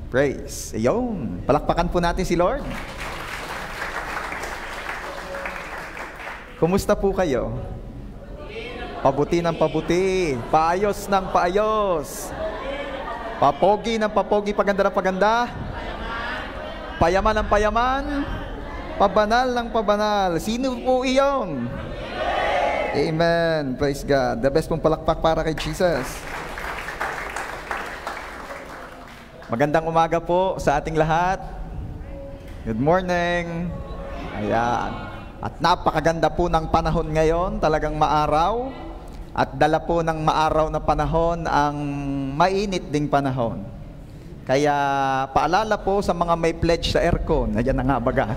Praise. Ayun. Palakpakan po natin si Lord. Kumusta po kayo? Pabuti ng pabuti. Paayos ng paayos. Papogi ng papogi. Paganda ng paganda. Payaman ng payaman. Pabanal ng pabanal. Sino po iyon? Amen. Praise God. The best pong palakpak para kay Jesus. Magandang umaga po sa ating lahat. Good morning. Ayan. At napakaganda po ng panahon ngayon. Talagang maaraw. At dala po ng maaraw na panahon ang mainit ding panahon. Kaya paalala po sa mga may pledge sa aircon. Ayan na nga baga.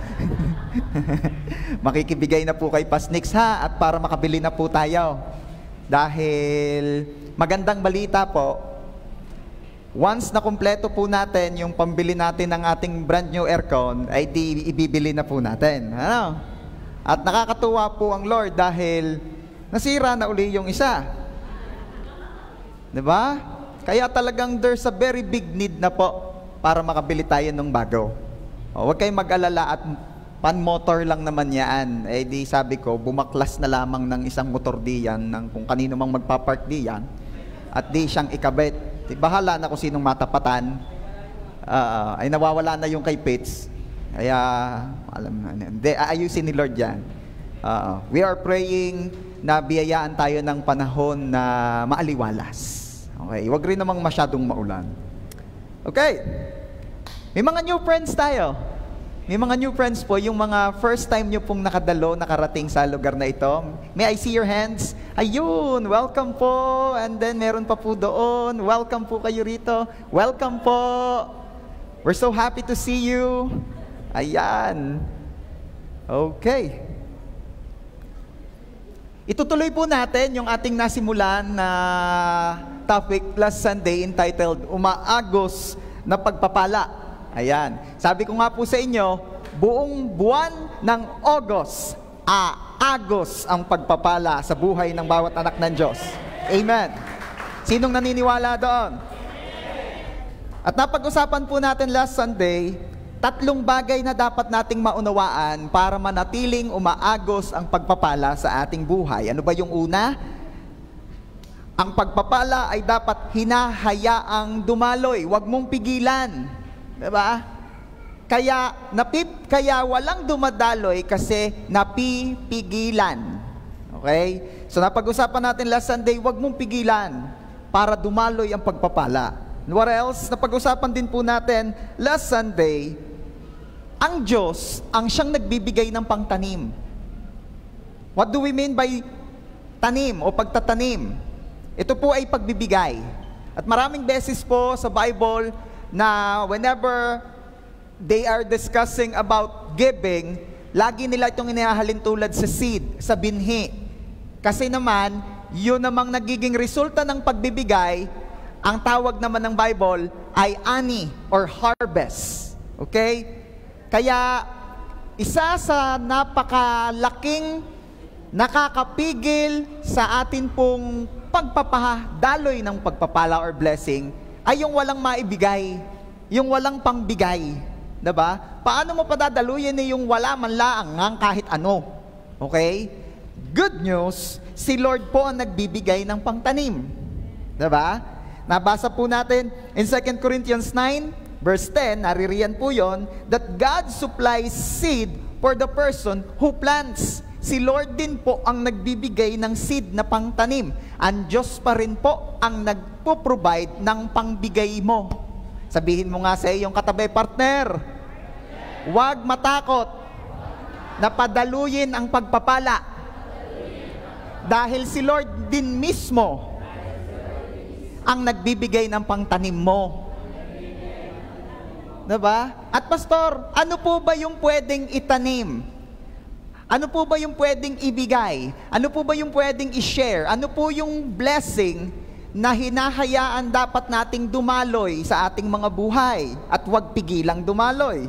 Makikibigay na po kay Pasnix ha. At para makabili na po tayo. Dahil magandang balita po. Once na kumpleto po natin yung pambili natin ng ating brand new aircon, ay di ibibili na po natin. Ano? At nakakatuwa po ang Lord dahil nasira na uli yung isa. Diba? Kaya talagang there's a very big need na po para makabili tayo ng bago. Huwag kayong mag-alala at pan-motor lang naman yan. Eh di sabi ko, bumaklas na lamang ng isang motor diyan ng kung kanino mang magpapark diyan at di siyang ikabit. Bahala na kung sinong matapatan. Ay nawawala na yung kay Pitts. Kaya alam na, ayusin ni Lord yan. We are praying na biyayaan tayo ng panahon na maaliwalas. Okay, wag rin namang masyadong maulan. Okay, may mga new friends tayo. May mga new friends po, yung mga first time nyo pong nakarating sa lugar na ito. May I see your hands? Ayun, welcome po. And then meron pa po doon. Welcome po kayo rito. Welcome po. We're so happy to see you. Ayan. Okay. Itutuloy po natin yung ating nasimulan na topic last Sunday entitled Umaagos na Pagpapala. Ayan. Sabi ko nga po sa inyo, buong buwan ng August, agos ang pagpapala sa buhay ng bawat anak ng Diyos. Amen. Sinong naniniwala doon? At napag-usapan po natin last Sunday, 3 bagay na dapat nating maunawaan para manatiling umaagos ang pagpapala sa ating buhay. Ano ba yung una? Ang pagpapala ay dapat hinahayaang dumaloy. Huwag mong pigilan. Diba? Kaya walang dumadaloy kasi napipigilan. Okay? So napag-usapan natin last Sunday, huwag mong pigilan para dumaloy ang pagpapala. What else? Napag-usapan din po natin last Sunday, ang Diyos ang siyang nagbibigay ng pangtanim. What do we mean by tanim o pagtatanim? Ito po ay pagbibigay. At maraming beses po sa Bible na whenever they are discussing about giving, lagi nila itong inihahalin tulad sa seed, sa binhi. Kasi naman, yun namang nagiging resulta ng pagbibigay, ang tawag naman ng Bible ay ani or harvest. Okay? Kaya, isa sa napakalaking nakakapigil sa atin pong pagpapadaloy ng pagpapala or blessing, ay yung walang maibigay, yung walang pangbigay. Diba? Paano mo padadaluyin yung wala man lang kahit ano? Okay? Good news, si Lord po ang nagbibigay ng pangtanim. Diba? Nabasa po natin in 2 Corinthians 9, verse 10, naririyan po yon, that God supplies seed for the person who plants. Si Lord din po ang nagbibigay ng seed na pangtanim. Ang Diyos pa rin po ang nagpo-provide ng pangbigay mo. Sabihin mo nga sa iyong katabi, partner, huwag matakot na padaluyin ang pagpapala. Dahil si Lord din mismo ang nagbibigay ng pangtanim mo. Diba? At pastor, ano po ba yung pwedeng itanim? Ano po ba yung pwedeng ibigay? Ano po ba yung pwedeng i-share? Ano po yung blessing na hinahayaan dapat nating dumaloy sa ating mga buhay at huwag pigilang dumaloy?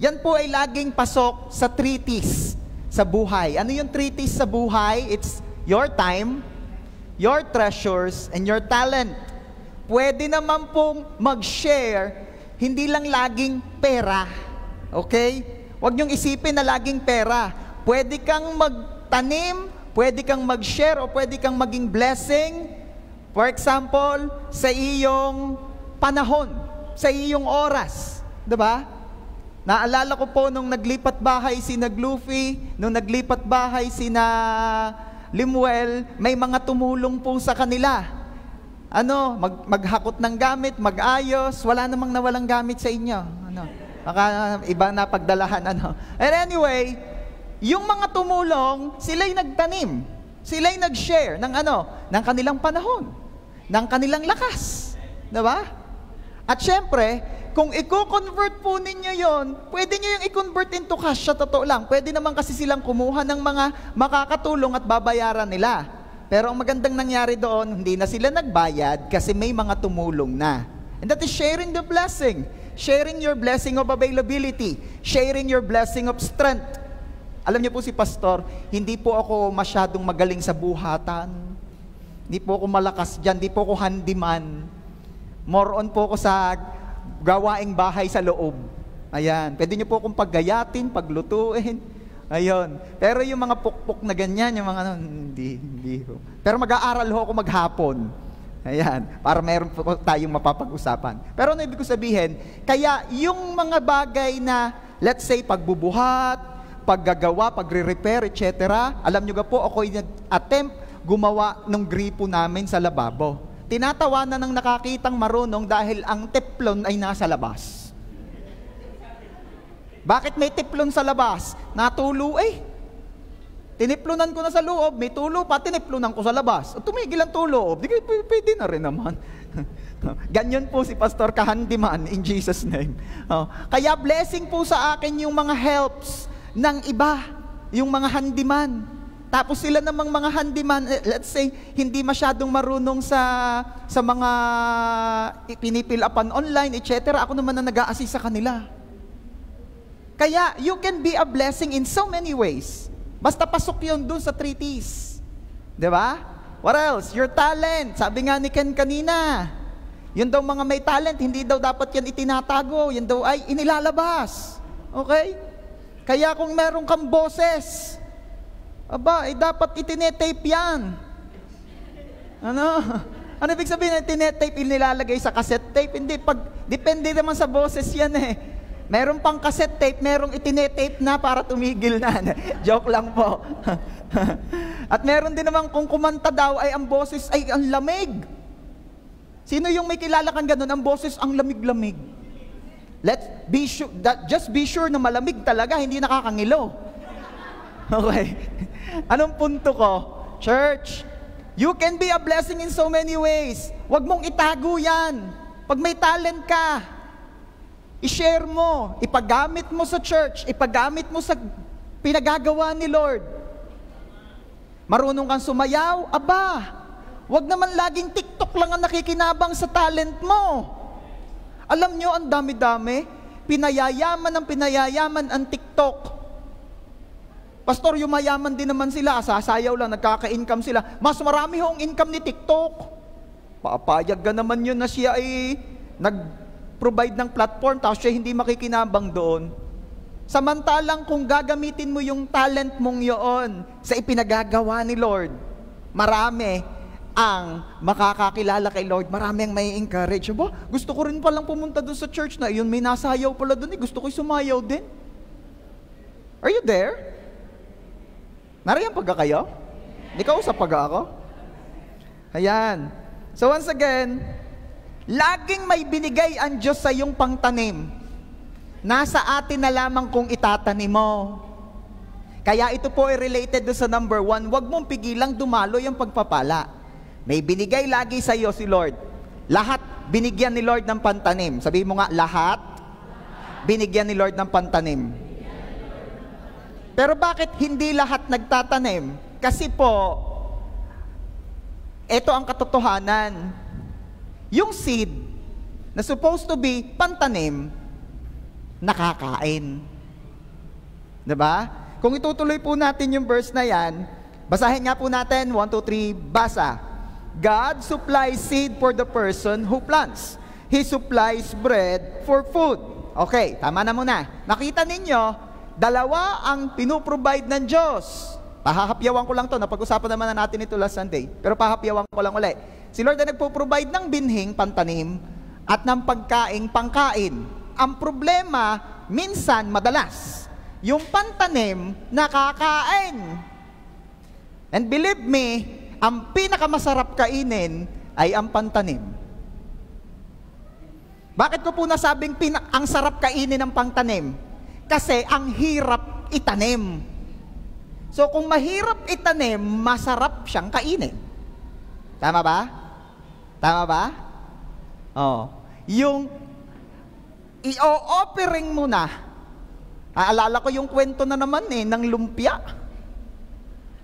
Yan po ay laging pasok sa 3 T's sa buhay. Ano yung 3 T's sa buhay? It's your time, your treasures, and your talent. Pwede naman pong mag-share hindi lang laging pera. Okay? Huwag niyong isipin na laging pera. Pwede kang magtanim, pwede kang mag-share, o pwede kang maging blessing. For example, sa iyong panahon, sa iyong oras. Diba? Naalala ko po nung naglipat bahay si Nagluffy, nung naglipat bahay si Limuel, may mga tumulong po sa kanila. Maghakot ng gamit, mag-ayos, wala namang nawalang gamit sa inyo. Baka iba na pagdalahan. And anyway, yung mga tumulong, sila'y nagtanim, sila'y nag-share ng kanilang panahon, ng kanilang lakas. Diba? At syempre, kung i-convert po ninyo yon, pwede nyo yung i-convert into cash, sa totoo lang. Pwede naman kasi silang kumuha ng mga makakatulong at babayaran nila. Pero ang magandang nangyari doon, hindi na sila nagbayad kasi may mga tumulong na. And that is sharing the blessing. Sharing your blessing of availability. Sharing your blessing of strength. Alam niyo po si Pastor, hindi po ako masyadong magaling sa buhatan. Hindi po ako malakas dyan. Hindi po ako handyman. More on po ako sa gawaing bahay sa loob. Ayan. Pwede niyo po akong paggayatin, paglutuin. Ayun. Pero yung mga pukpok na ganyan, yung mga hindi. Pero mag-aaral ho ako maghapon. Ayan. Para meron po tayong mapapag-usapan. Pero ano ibig ko sabihin? Kaya yung mga bagay na, let's say, pagbubuhat, paggagawa, pagre-repair, etc. Alam nyo ga po, ako attempt gumawa ng gripo namin sa lababo. Tinatawanan ng nakakitang marunong dahil ang teplon ay nasa labas. Bakit may teplon sa labas? Natulo Tiniplunan ko na sa loob, may tulo pa, tiniplunan ko sa labas. Tumigil ang tulo, di pwede na rin naman. Ganyan po si Pastor Kahandiman, in Jesus' name. Kaya blessing po sa akin yung mga helps ng iba, yung mga handiman. Tapos sila namang mga handiman, let's say, hindi masyadong marunong sa mga pinipil-upan online, etc. Ako naman na nag-a-assist sa kanila. Kaya, you can be a blessing in so many ways. Basta pasok yun dun sa 3 T's. Diba? What else? Your talent. Sabi nga ni Ken kanina, yun daw mga may talent, hindi daw dapat yan itinatago. Yan daw ay inilalabas. Okay? Kaya kung meron kang boses, dapat itinetape yan. Ano ibig sabihin na itinetape, inilalagay sa cassette tape? Hindi, depende naman sa boses yan Meron pang cassette tape, merong itinetape na para tumigil na. Joke lang po. At meron din naman kung kumanta daw ay ang boses ay ang lamig. Sino yung may kilala kang ganun? Ang boses ang lamig-lamig. Let's be sure, just be sure na malamig talaga, hindi nakakangilo. Okay. Anong punto ko? Church, you can be a blessing in so many ways. Huwag mong itago yan. Pag may talent ka, i-share mo, ipagamit mo sa church, ipagamit mo sa pinagagawa ni Lord. Marunong kang sumayaw? Huwag naman laging TikTok lang ang nakikinabang sa talent mo. Alam nyo, ang dami-dami, pinayayaman ang TikTok. Pastor, yumayaman din naman sila, sasayaw lang, nagkaka-income sila. Mas marami hong income ni TikTok. Papayag ka naman yun na siya ay nag-provide ng platform, tapos siya hindi makikinabang doon. Samantalang kung gagamitin mo yung talent mong yun sa ipinagagawa ni Lord, marami ang makakakilala kay Lord, marami ang may encourage. Gusto ko rin palang pumunta doon sa church na yun, may nasayaw pala doon, gusto ko sumayaw din. Are you there? Nariyan pagka kayo? Hindi ka usap pagka ako? Ayan. So once again, laging may binigay ang Diyos sa iyong pangtanim. Nasa atin na lamang kung itatanim mo. Kaya ito po ay related do sa number 1, huwag mong pigilang dumaloy ang pagpapala. May binigay lagi sa iyo si Lord. Lahat binigyan ni Lord ng pantanim. Sabihin mo nga, lahat binigyan ni Lord ng pantanim. Pero bakit hindi lahat nagtatanim? Kasi po, ito ang katotohanan. Yung seed na supposed to be pantanim, nakakain. Diba? Kung itutuloy po natin yung verse na yan, basahin nga po natin, 1, 2, 3, basa. God supplies seed for the person who plants. He supplies bread for food. Okay, tama na muna. Nakita ninyo, dalawa ang pinuprovide ng Diyos. Pahahapyawan ko lang to, napag-usapan naman na natin ito last Sunday, pero pahapyawan ko lang ulit. Si Lord na nagpo-provide ng binhing, pantanim, at ng pagkaing, pangkain. Ang problema, minsan, madalas, yung pantanim, nakakain. And believe me, ang pinakamasarap kainin ay ang pantanim. Bakit ko po nasabing ang sarap kainin ng pangtanim? Kasi ang hirap itanim. So kung mahirap itanim, masarap siyang kainin. Tama ba? Tama ba? Oh. Yung i-offering mo na, aalala ko yung kwento na naman ng lumpia.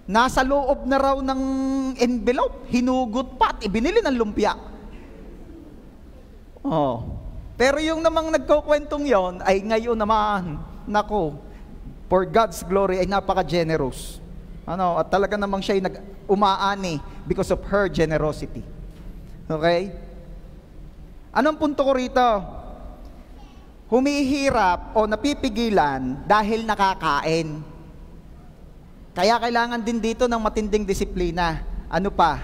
Nasa loob na raw ng envelope, hinugot pa at ibinili ng lumpia. Oh. Pero yung namang nagkukwentong yon ay ngayon naman, nako, for God's glory ay napaka-generous. At talaga namang siya ay umaani because of her generosity. Okay? Anong punto ko rito? Humihirap o napipigilan dahil nakakain. Kaya kailangan din dito ng matinding disiplina. Ano pa?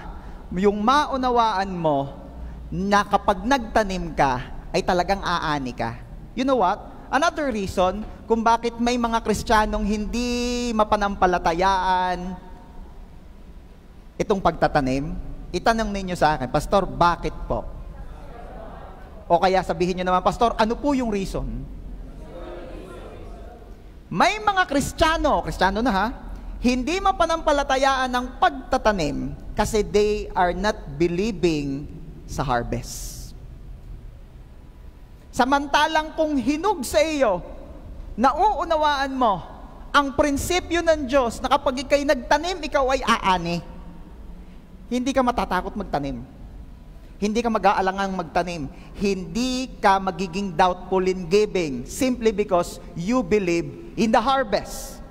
Yung maunawaan mo na kapag nagtanim ka, ay talagang aani ka. You know what? Another reason kung bakit may mga Kristiyanong hindi mapanampalatayaan itong pagtatanim, itanong ninyo sa akin, Pastor, bakit po? O kaya sabihin nyo naman, Pastor, ano po yung reason? May mga Kristiyano na ha, hindi mapanampalatayaan ng pagtatanim kasi they are not believing sa harvest. Samantalang kung hinug sa iyo, nauunawaan mo ang prinsipyo ng Diyos na kapag ikay nagtanim, ikaw ay aani. Hindi ka matatakot magtanim. Hindi ka mag-aalangang magtanim. Hindi ka magiging doubtful in giving simply because you believe in the harvest.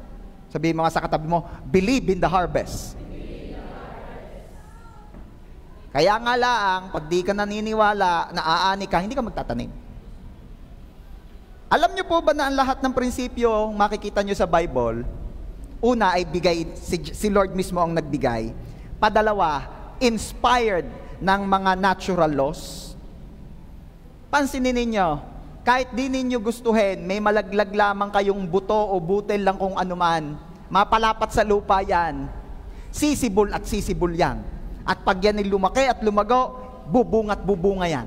Sabihin mo nga sa katabi mo, believe in the harvest. Kaya nga lang, pag di ka naniniwala na aani ka, hindi ka magtatanim. Alam niyo po ba na ang lahat ng prinsipyo makikita niyo sa Bible, una ay bigay, si Lord mismo ang nagbigay. Padalawa, inspired ng mga natural laws. Pansinin ninyo, kahit di ninyo gustuhin, may malaglag lamang kayong buto o butil lang kung anuman, mapalapat sa lupa yan, sisibol at sisibol yan. At pag yan ay lumaki at lumago, bubunga at bubunga yan.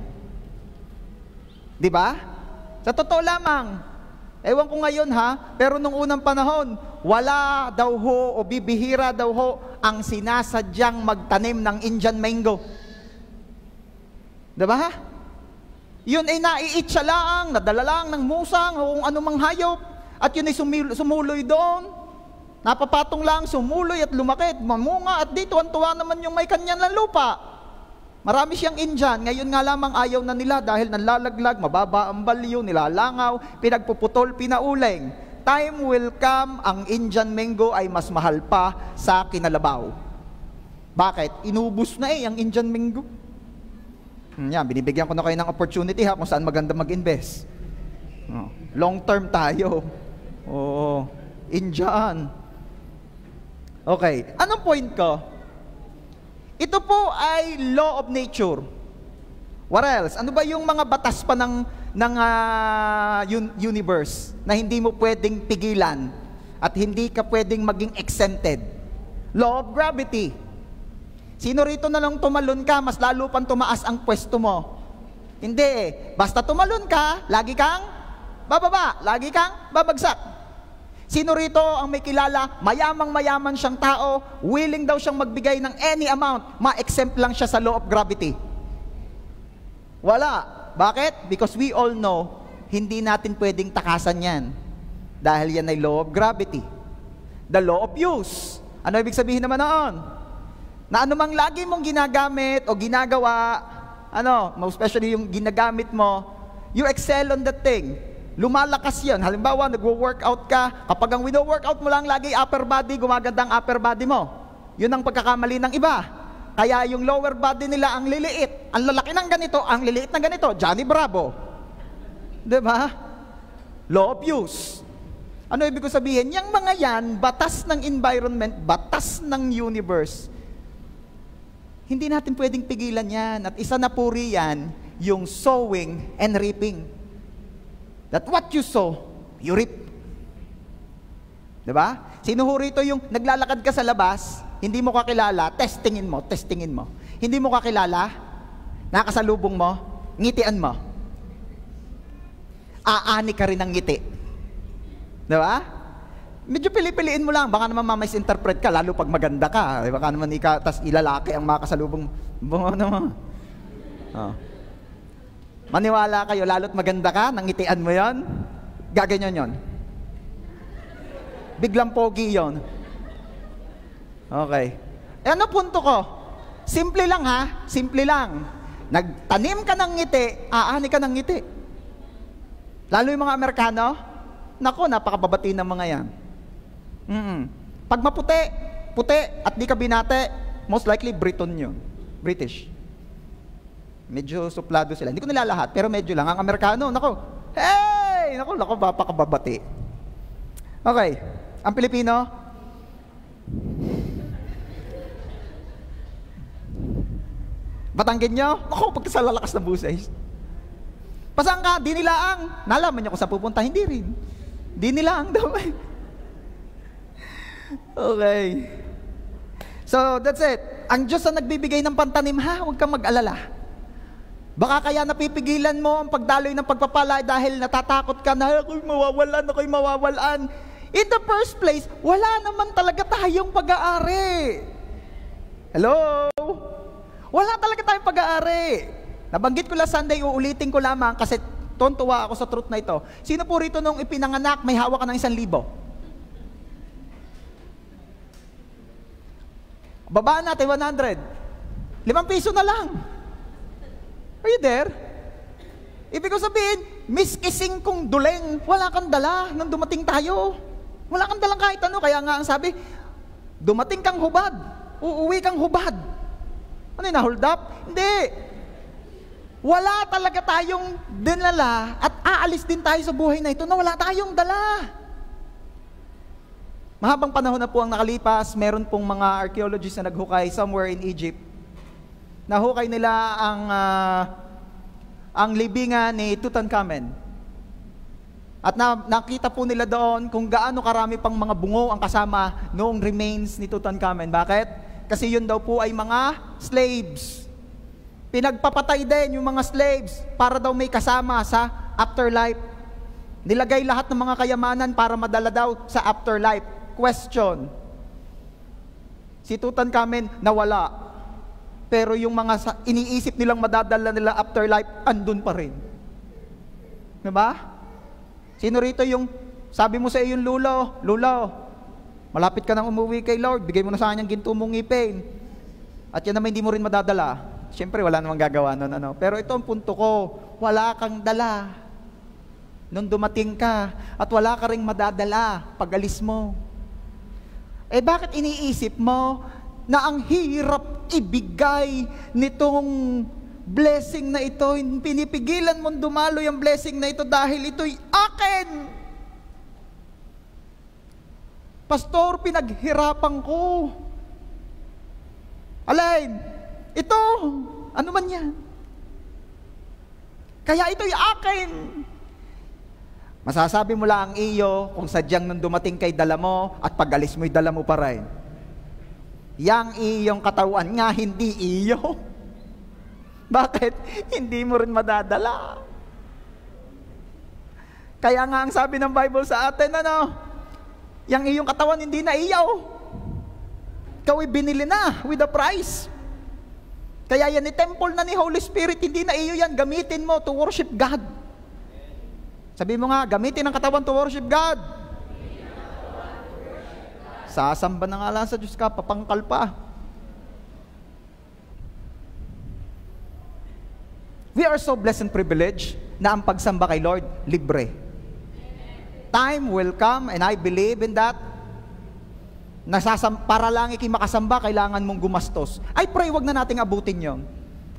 Di ba? Sa totoo lamang, ewan ko ngayon ha, pero nung unang panahon, wala daw ho o bibihira daw ho ang sinasadyang magtanim ng Indian mango. Diba? Yun ay naiitsa lang, nadala lang ng musang o kung anumang hayop, at yun ay sumuloy doon. Napapatong lang, sumuloy at lumaki at mamunga, at dito ang tuwa naman yung may kanyan ng lupa. Marami siyang Indian, ngayon nga lamang ayaw na nila dahil nanlalaglag, mababa ang balyo, nilalangaw, pinagpuputol, pinauling. Time will come, ang Indian mango ay mas mahal pa sa kinalabaw. Bakit? Inubos na ang Indian mango. Yan, binibigyan ko na kayo ng opportunity ha kung saan maganda mag-invest. Long term tayo. Oo, Indian. Okay, anong point ko? Ito po ay law of nature. What else? Ano ba yung mga batas pa ng universe na hindi mo pwedeng pigilan at hindi ka pwedeng maging exempted? Law of gravity. Sino rito na lang tumalon ka, mas lalo pang tumaas ang pwesto mo? Hindi Basta tumalon ka, lagi kang bababa, lagi kang babagsak. Sino rito ang may kilala, mayamang-mayaman siyang tao, willing daw siyang magbigay ng any amount, ma-exempt lang siya sa law of gravity? Wala. Bakit? Because we all know, hindi natin pwedeng takasan yan. Dahil yan ay law of gravity. The law of use. Ano ibig sabihin naman noon? Na anumang lagi mong ginagamit o ginagawa, most especially yung ginagamit mo, you excel on that thing. Lumalakas yan. Halimbawa, nagwo-workout ka, kapag ang wino-workout mo lang lagi upper body, gumaganda ang upper body mo. Yun ang pagkakamali ng iba. Kaya yung lower body nila ang liliit. Ang lalaki ng ganito, ang liliit ng ganito. Johnny Bravo. Diba? Law of use. Ano ibig ko sabihin? Yang mga yan, batas ng environment, batas ng universe. Hindi natin pwedeng pigilan yan. At isa na puri yan, yung sowing and reaping. That what you sow, you reap. Diba? Sino ho rito yung naglalakad ka sa labas, hindi mo kakilala, testingin mo. Hindi mo kakilala, nakasalubong mo, ngitian mo. Aani ka rin ng ngiti. Diba? Medyo pili-piliin mo lang, baka naman ma-misinterpret ka, lalo pag maganda ka. Baka naman tas ilalaki ang makasalubong. Bungo naman. Oh. Maniwala kayo, lalo't maganda ka, nangitian mo yon, gaganyan yon. Biglang pogi yon. Okay. Ano punto ko? Simple lang ha, simple lang. Nagtanim ka ng ngiti, aani ka ng ngiti. Lalo yung mga Amerikano, nako, napakababati ng mga yan. Pag puti at di ka binate, most likely Briton yun. British. Medyo suplado sila. Hindi ko nila lahat, pero medyo lang. Ang Amerikano, nako, hey! Nako, napakababati. Okay. Ang Pilipino, Batanggin nyo, nako, pagkasalalakas ng busay. Pasang ka, di nilaang. Nalaman nyo kung saan pupunta, hindi rin. Di nilaang daw. Okay. So, that's it. Ang Diyos ang nagbibigay ng pantanim, ha? Huwag kang mag-alala. Baka kaya napipigilan mo ang pagdaloy ng pagpapala dahil natatakot ka na, ako'y mawawalan. In the first place, wala naman talaga tayong pag-aari. Hello? Wala talaga tayong pag-aari. Nabanggit ko lang Sunday, uulitin ko lamang kasi tontuwa ako sa truth na ito. Sino po rito nung ipinanganak, may hawak ka ng 1,000? Babaan natin 100. 5 piso na lang. Are you there? Ibig ko sabihin, miskising kong duleng, wala kang dala nang dumating tayo. Wala kang dalang kahit ano. Kaya nga ang sabi, dumating kang hubad, uuwi kang hubad. Ano yun, na-hold up? Hindi. Wala talaga tayong dinala at aalis din tayo sa buhay na ito na wala tayong dala. Mahabang panahon na po ang nakalipas, meron pong mga archaeologists na naghukay somewhere in Egypt. Nahukay nila ang libingan ni Tutankhamen. At nakita po nila doon kung gaano karami pang mga bungo ang kasama noong remains ni Tutankhamen. Bakit? Kasi yun daw po ay mga slaves. Pinagpapatay din yung mga slaves para daw may kasama sa afterlife. Nilagay lahat ng mga kayamanan para madala daw sa afterlife. Question. Si Tutankhamen nawala. Pero yung mga iniisip nilang madadala nila afterlife, andun pa rin. Diba? Sino rito yung sabi mo sa iyong lulo, malapit ka nang umuwi kay Lord, bigay mo na sa kanyang ginto mong ngipin. At yan naman hindi mo rin madadala. Siyempre, wala namang gagawa nun, ano. Pero ito ang punto ko, wala kang dala. Nung dumating ka, at wala ka ring madadala pag alis mo. Eh bakit iniisip mo na ang hirap ibigay nitong blessing na ito? Pinipigilan mong dumaloy ang blessing na ito dahil ito'y akin. Pastor, pinaghirapan ko. Alin? Ito, ano man yan? Kaya ito'y akin. Masasabi mo lang ang iyo kung sadyang nung dumating kay dala mo at pag alis mo'y dala mo pa rin. Yang iyong katawan nga, hindi iyo. Bakit? Hindi mo rin madadala. Kaya nga ang sabi ng Bible sa atin, yang iyong katawan hindi na iyo. Ikaw ay binili na with a price. Kaya yan, temple na ni Holy Spirit, hindi na iyo yan, gamitin mo to worship God. Sabi mo nga, gamitin ang katawan to worship God. Sasamba na nga lang sa Diyos ka, papangkal pa. We are so blessed and privileged na ang pagsamba kay Lord, libre. Time will come, and I believe in that, para lang ikimakasamba, kailangan mong gumastos. I pray, wag na nating abutin yon.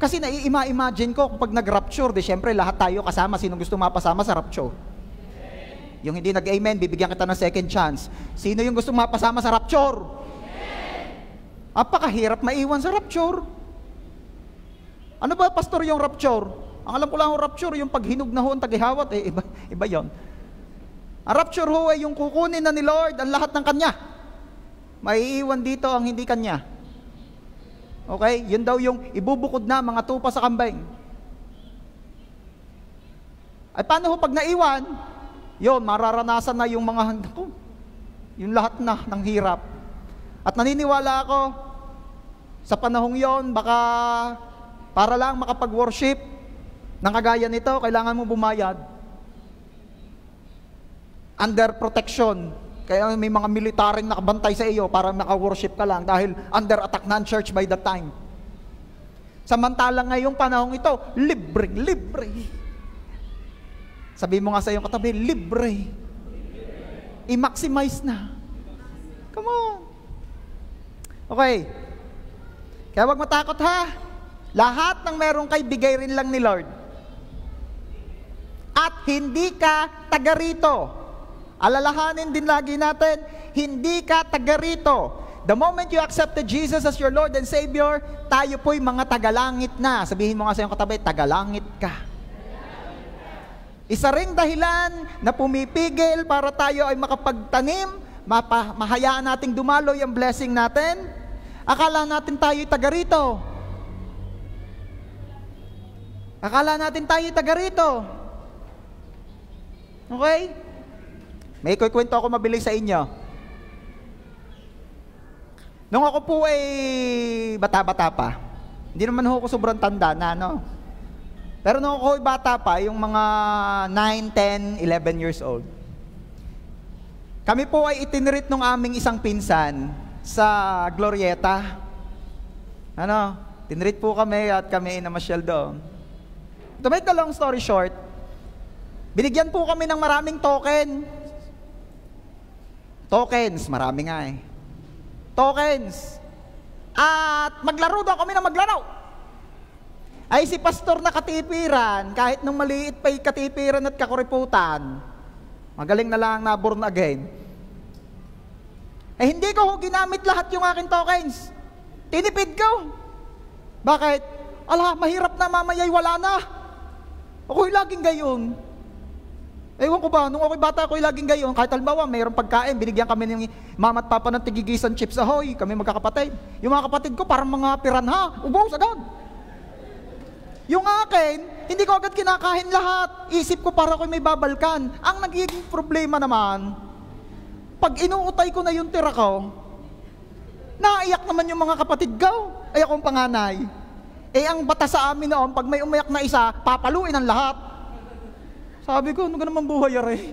Kasi nai-imagine ko, kapag nag-rapture, di syempre lahat tayo kasama, sinong gusto mapasama sa rapture? Yung hindi nag-amen, bibigyan kita ng second chance. Sino yung gusto mapasama sa rapture? Apakahirap maiwan sa rapture. Ano ba, pastor, yung rapture? Ang alam ko lang yung rapture, yung paghinog na ho, ang tagihawat, iba yon. Ang rapture ho ay yung kukunin na ni Lord ang lahat ng Kanya. Maiiwan dito ang hindi Kanya. Okay? Yun daw yung ibubukod na mga tupa sa kambing. Ay paano ho pag naiwan? Yun, mararanasan na yung mga, yung lahat na ng hirap. At naniniwala ako, sa panahong yon, baka para lang makapag-worship ng kagaya nito, kailangan mo bumayad. Under protection. Kaya may mga militaring nakabantay sa iyo para maka-worship ka lang dahil under attack na ang church by that time. Samantalang ngayong panahong ito, libre. Sabi mo nga sa iyong katabi, libre. I-maximize na. Come on. Okay. Kaya wag matakot ha. Lahat ng meron kay bigay rin lang ni Lord. At hindi ka taga rito. Alalahanin din lagi natin, hindi ka taga rito. The moment you accepted Jesus as your Lord and Savior, tayo po'y mga tagalangit na. Sabihin mo nga sa iyong katabi, tagalangit ka. Isa ring dahilan na pumipigil para tayo ay makapagtanim, mahayaan nating dumaloy ang blessing natin. Akala natin tayo'y taga rito. Akala natin tayo'y taga rito. Okay? May ikukwento ako mabilis sa inyo. Nung ako po ay bata-bata pa, hindi naman ako sobrang tanda na, no? Pero nung ako ay bata pa, yung mga 9, 10, 11 years old, kami po ay itinreat ng aming isang pinsan sa Glorieta. Tinreat po kami at kami namasyal doon. To make the long story short, binigyan po kami ng maraming tokens, marami nga eh. Tokens. At maglaro daw kami na maglaro. Ay si pastor na katipiran, kahit nung maliit pa yung katipiran at kakuriputan, magaling na lang na born again. Eh hindi ko ginamit lahat yung aking tokens. Tinipid ko. Bakit? Mahirap na mamaya'y wala na. Ako'y laging gayon. Ewan ko ba, nung ako'y bata ako'y laging gayon. Kahit halimbawa, mayroong pagkain, binigyan kami ng mama at papa ng tigigisan chips ahoy. Kami magkakapatid. Yung mga kapatid ko parang mga piranha. Ubos agad. Yung akin, hindi ko agad kinakain lahat. Isip ko para ako'y may babalkan. Ang nagiging problema naman, pag inuutay ko na yung tira ko, naiyak naman yung mga kapatid ko. Ay akong panganay. Ang batas sa amin noon, pag may umayak na isa, papaluin ang lahat. Sabi ko, ano ka naman buhay aray?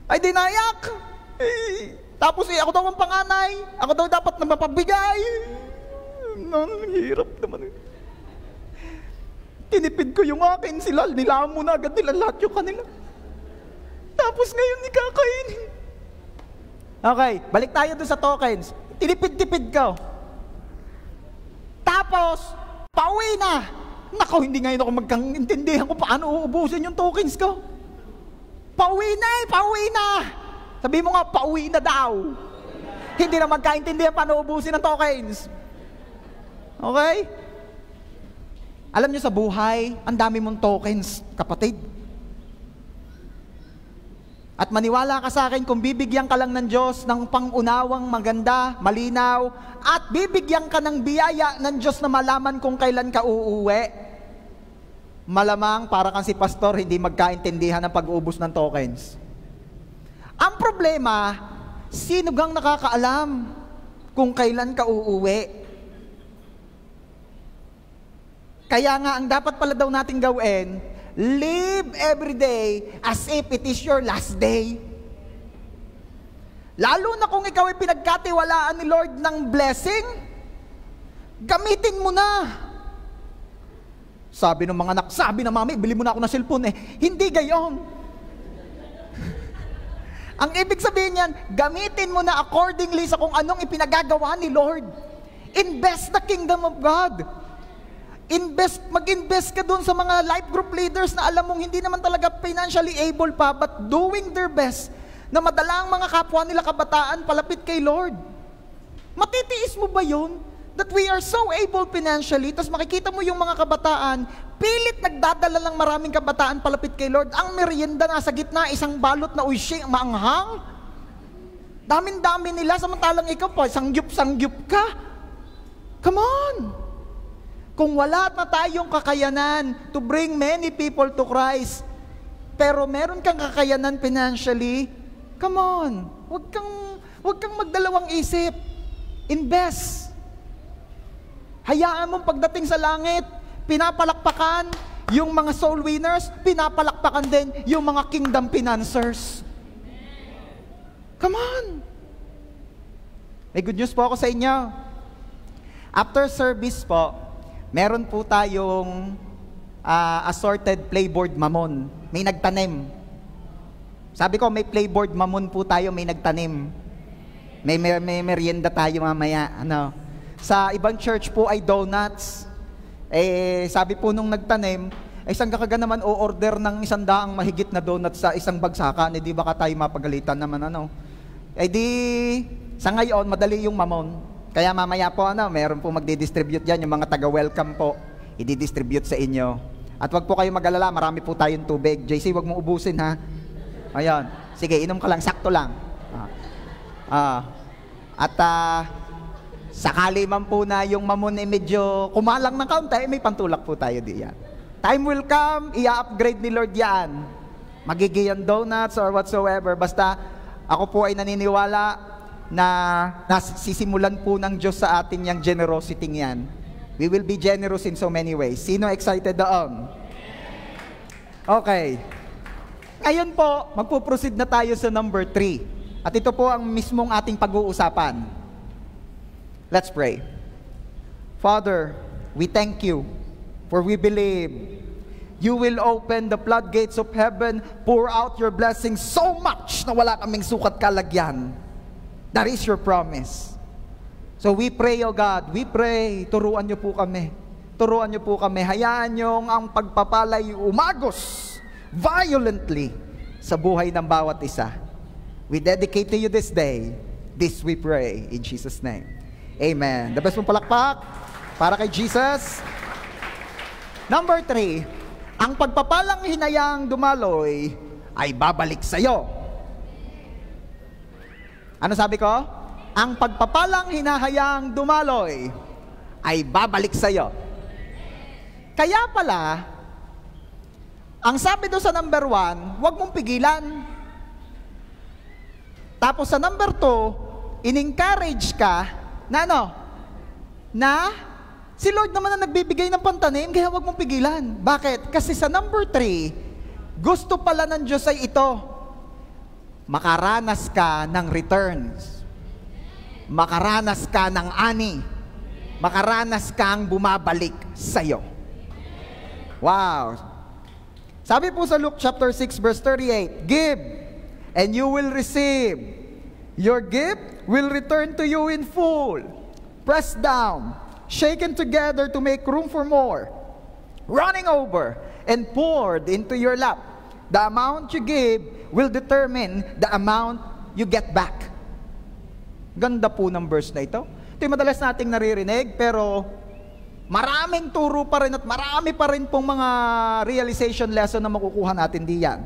Ay di naiyak. Tapos ako daw ang panganay. Ako daw dapat na mapabigay. Hirap naman. Tinipid ko yung akin, sila, nilaan mo na agad nila lahat yung kanila. Tapos ngayon, nikakainin. Okay, balik tayo doon sa tokens. Tinipid-tipid ko. Tapos, pauwi na. Nako, hindi ngayon ako magkaintindihan kung paano uubusin yung tokens ko. Pauwi na. Sabi mo nga, pauwi na daw. Hindi na magkaintindihan paano uubusin ang tokens. Okay? Alam niyo sa buhay, ang dami mong tokens, kapatid. At maniwala ka sa akin, kung bibigyan ka lang ng Diyos ng pangunawang maganda, malinaw, at bibigyan ka ng biyaya ng Diyos na malaman kung kailan ka uuwi, malamang para kang si pastor, hindi magkaintindihan ng pag-uubos ng tokens. Ang problema, sino gang nakakaalam kung kailan ka uuwi? Kaya nga, ang dapat pala daw natin gawin, live every day as if it is your last day. Lalo na kung ikaw ay pinagkatiwalaan ni Lord ng blessing, gamitin mo na. Sabi ng mga anak, sabi ng mami, bili mo na ako ng cellphone eh. Hindi gayon. Ang ibig sabihin niyan, gamitin mo na accordingly sa kung anong ipinagagawa ni Lord. Invest the kingdom of God. Mag-invest ka dun sa mga life group leaders na alam mong hindi naman talaga financially able pa, but doing their best na madala ang mga kapwa nila kabataan palapit kay Lord. Matitiis mo ba yun? That we are so able financially, tapos makikita mo yung mga kabataan, pilit nagdadala lang maraming kabataan palapit kay Lord. Ang merienda nasa gitna, isang balot na uysing, maanghang. Damin-dami nila, samantalang ikaw pa, sangyup-sangyup ka. Come on! Kung wala na tayong kakayanan to bring many people to Christ, pero meron kang kakayanan financially, come on, wag kang magdalawang isip. Invest. Hayaan mong pagdating sa langit, pinapalakpakan yung mga soul winners, pinapalakpakan din yung mga kingdom financiers. Come on. May good news po ako sa inyo. After service po, meron po tayong assorted playboard mamon. May nagtanim. Sabi ko, may playboard mamon po tayo, may nagtanim. May merienda tayo mamaya. Sa ibang church po ay donuts. Sabi po nung nagtanim, saan ka naman o-order ng 100 mahigit na donuts sa isang bagsakan? Di baka tayo mapagalitan naman sa ngayon, madali yung mamon. Kaya mamaya po, meron po magdi-distribute dyan, yung mga taga-welcome po, i-distribute sa inyo. At wag po kayo mag-alala, marami po tayong tubig. JC, wag mo ubusin, ha? Ayan. Sige, inom ka lang, sakto lang. Sakali man po na yung mamon medyo kumalang ng kaunti, may pantulak po tayo diyan. Time will come, i-upgrade ni Lord yan. Magiging donuts or whatsoever. Basta, ako po ay naniniwala na sisimulan po ng Diyos sa atin yung generosity yan. We will be generous in so many ways. Sino excited doon? Okay. Ngayon po, magpo-proceed na tayo sa number 3. At ito po ang mismong ating pag-uusapan. Let's pray. Father, we thank you for we believe you will open the floodgates of heaven, pour out your blessings so much na wala kaming sukat kalagyan. That is your promise. So we pray, O God, we pray, turuan niyo po kami. Turuan niyo po kami. Hayaan niyo ang pagpapalay umagos violently sa buhay ng bawat isa. We dedicate to you this day. This we pray in Jesus' name. Amen. The best mong palakpak para kay Jesus. Number 3, ang pagpapalang hinayang dumaloy ay babalik sa iyo. Ano sabi ko? Ang pagpapalang hinahayang dumaloy ay babalik sa iyo. Kaya pala, ang sabi doon sa number 1, huwag mong pigilan. Tapos sa number 2, in-encourage ka na na si Lord naman ang nagbibigay ng pantanim, kaya huwag mong pigilan. Bakit? Kasi sa number 3, gusto pala ng Diyos ay ito, makaranas ka ng returns. Makaranas ka ng ani. Makaranas kang bumabalik sa'yo. Wow! Sabi po sa Luke chapter 6 verse 38, give and you will receive. Your gift will return to you in full. Pressed down, shaken together to make room for more, running over and poured into your lap. The amount you give will determine the amount you get back. Ganda po ng verse na ito. Ito yung madalas nating naririnig, pero maraming turo pa rin at marami pa rin pong mga realization lesson na makukuha natin diyan.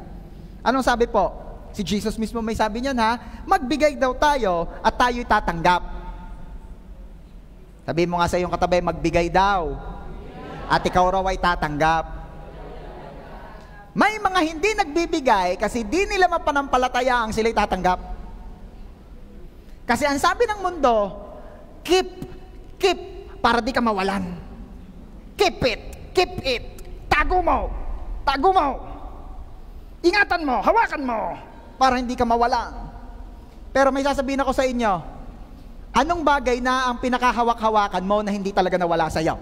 Anong sabi po? Si Jesus mismo may sabi niyan, magbigay daw tayo at tayo'y tatanggap. Sabi mo nga sa iyong katabi, magbigay daw at ikaw raw ay tatanggap. May mga hindi nagbibigay kasi di nila mapanampalataya ang sila'y tatanggap. Kasi ang sabi ng mundo, keep, para di ka mawalan. Keep it, tago mo, ingatan mo, hawakan mo, para hindi ka mawalan. Pero may sasabihin ako sa inyo, anong bagay na ang pinakahawak-hawakan mo na hindi talaga nawala sa iyo?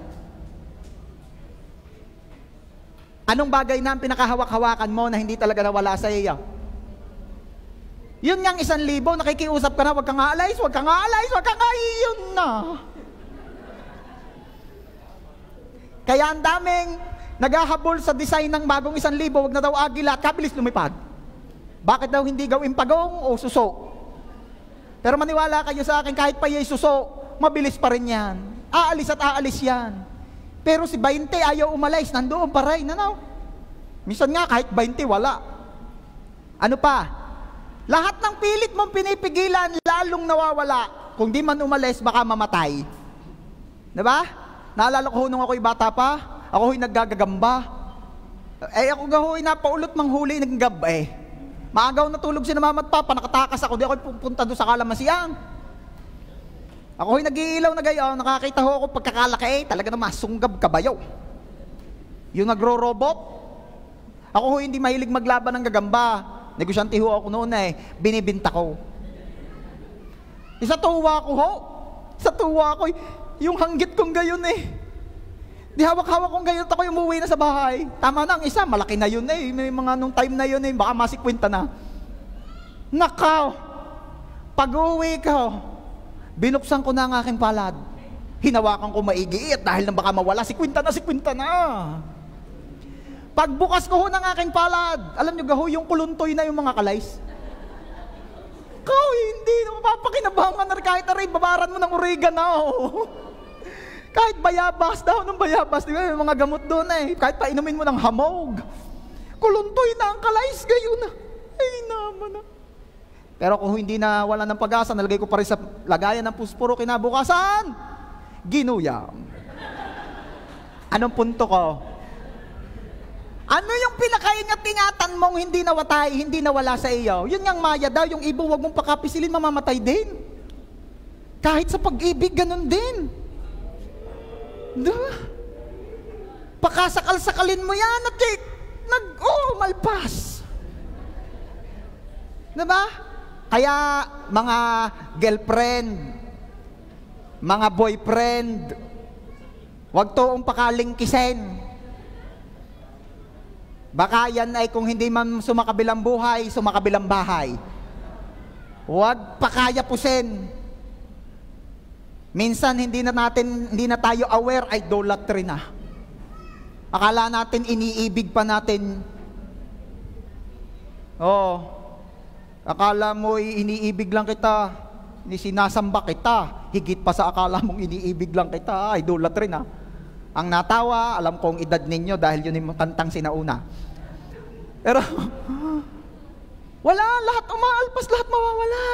Anong bagay na ang pinakahawak-hawakan mo na hindi talaga nawala sa iyo? Yun ngang 1,000, nakikiusap ka na, wag kang aalis, wag kang aalis, wag kang yun na. Kaya ang daming naghahabol sa design ng bagong 1,000, wag na daw agila at kabilis lumipad. Bakit daw hindi gawin pagong o suso? Pero maniwala kayo sa akin, kahit pa yung suso, mabilis pa rin yan. Aalis at aalis yan. Pero si 20 ayaw umalis, nandoon pa rin, ano? Minsan nga kahit 20 wala. Ano pa? Lahat ng pilit mong pinipigilan, lalong nawawala. Kung di man umalis, baka mamatay. Diba? Naalala ko nung ako'y bata pa, ako'y naggagagamba. Ako gahoy napaulot manghuli ng gabi. Maagaw natulog si na mama at papa, nakatakas ako, di ako pupunta doon sa Kalamasiyang. Ako'y nag-iilaw na gayon, nakakita ho ako pagkakalaki, talaga na masunggab kabayaw. Yung nagro-robot, ako hindi mahilig maglaban ng gagamba. Negosyante ho ako noon binibinta ko. Sa tuwa ko ho, sa tuwa ko, yung hanggit kong gayon Di hawak-hawak kong gayon, ako'y umuwi na sa bahay. Tama na ang isa, malaki na yun may mga nung time na yun baka masikwenta na. Nakaw, pag-uwi ko, binuksan ko na ang aking palad. Hinawakan ko maigi at dahil na baka mawala, sikwenta na. Pagbukas ko ho ng aking palad, alam nyo gaho, yung kuluntoy na yung mga kalays. Hindi na mapapakinabangan na kahit aray, babaran mo ng oregano. Kahit bayabas daw ng bayabas, di ba? May mga gamot doon kahit painumin mo ng hamog. Kuluntoy na ang kalays, gayon na. Ay naman na. Pero kung hindi na wala ng pag-asa, nalagay ko pa rin sa lagayan ng puspuro kinabukasan, ginuyam. Anong punto ko? Ano yung pinakaingat-ingatan mong hindi nawatay, hindi nawala sa iyo? Yun yung maya daw, yung ibon, wag mong pakapisilin, mamamatay din. Kahit sa pag-ibig, ganun din. Pakasakal-sakalin mo yan at malpas. Diba? Kaya mga girlfriend, mga boyfriend, wag toong pakalingkisen. Baka yan ay kung hindi man sumakabilang buhay, sumakabilang bahay. Huwag pakayapusin. Minsan hindi na tayo aware, idolatry na. Akala natin iniibig pa natin. Akala mo iniibig lang kita, sinasamba kita, higit pa sa akala mong iniibig lang kita, idolatry na. Ang natawa, alam kong edad ninyo dahil yun yung kantang sinauna. Pero, wala, lahat umaalpas, lahat mawawala.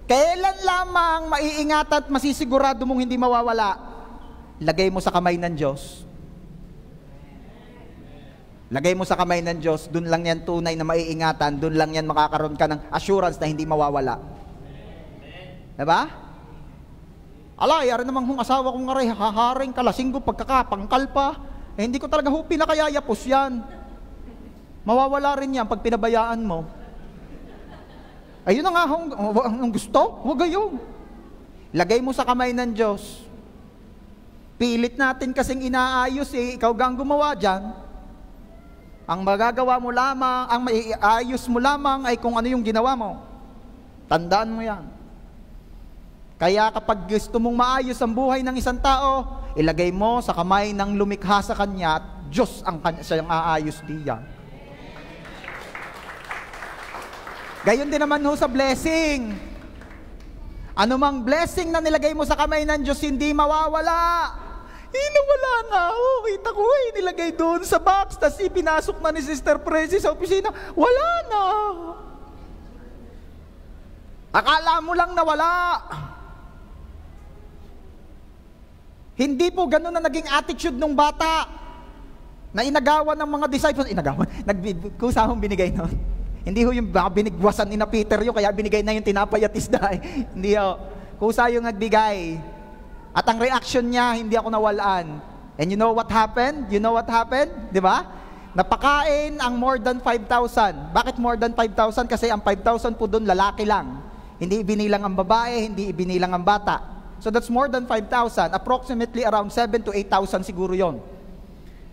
Kailan lamang maiingat at masisigurado mong hindi mawawala? Lagay mo sa kamay ng Diyos. Lagay mo sa kamay ng Diyos, dun lang yan tunay na maiingatan, dun lang yan makakaroon ka ng assurance na hindi mawawala. Diba? Yaran namang hong asawa kong aray, haharing kalasinggo, pagkakapangkal pa. Hindi ko talaga pinakayayapos yan. Mawawala rin yan pag pinabayaan mo. Ayun na nga ang gusto, huwag gayon. Lagay mo sa kamay ng Diyos. Pilit natin kasing inaayos ikaw gang gumawa dyan. Ang magagawa mo lamang, ang maiayos mo lamang ay kung ano yung ginawa mo. Tandaan mo yan. Kaya kapag gusto mong maayos ang buhay ng isang tao, ilagay mo sa kamay ng lumikha sa kanya at Diyos ang siyang aayos diyan. Gayon din naman ho sa blessing. Ano mang blessing na nilagay mo sa kamay ng Diyos, hindi mawawala. Nawala na. Kita ko nilagay doon sa box, tapos ipinasok na ni Sister Prezi sa opisina. Wala na. Akala mo lang nawala. Hindi po ganun na naging attitude ng bata na inagawan ng mga disciples. Kusahong binigay noon. Hindi ho yung binigwasan ni na Peter yun, kaya binigay na yung tinapay at isda. Hindi ho. Kusa yung nagbigay. At ang reaction niya, hindi ako nawalaan. And you know what happened? You know what happened? Di ba? Napakain ang more than 5,000. Bakit more than 5,000? Kasi ang 5,000 po doon lalaki lang. Hindi ibinilang ang babae, hindi ibinilang ang bata. So that's more than 5,000. Approximately around 7,000 to 8,000 siguro yon.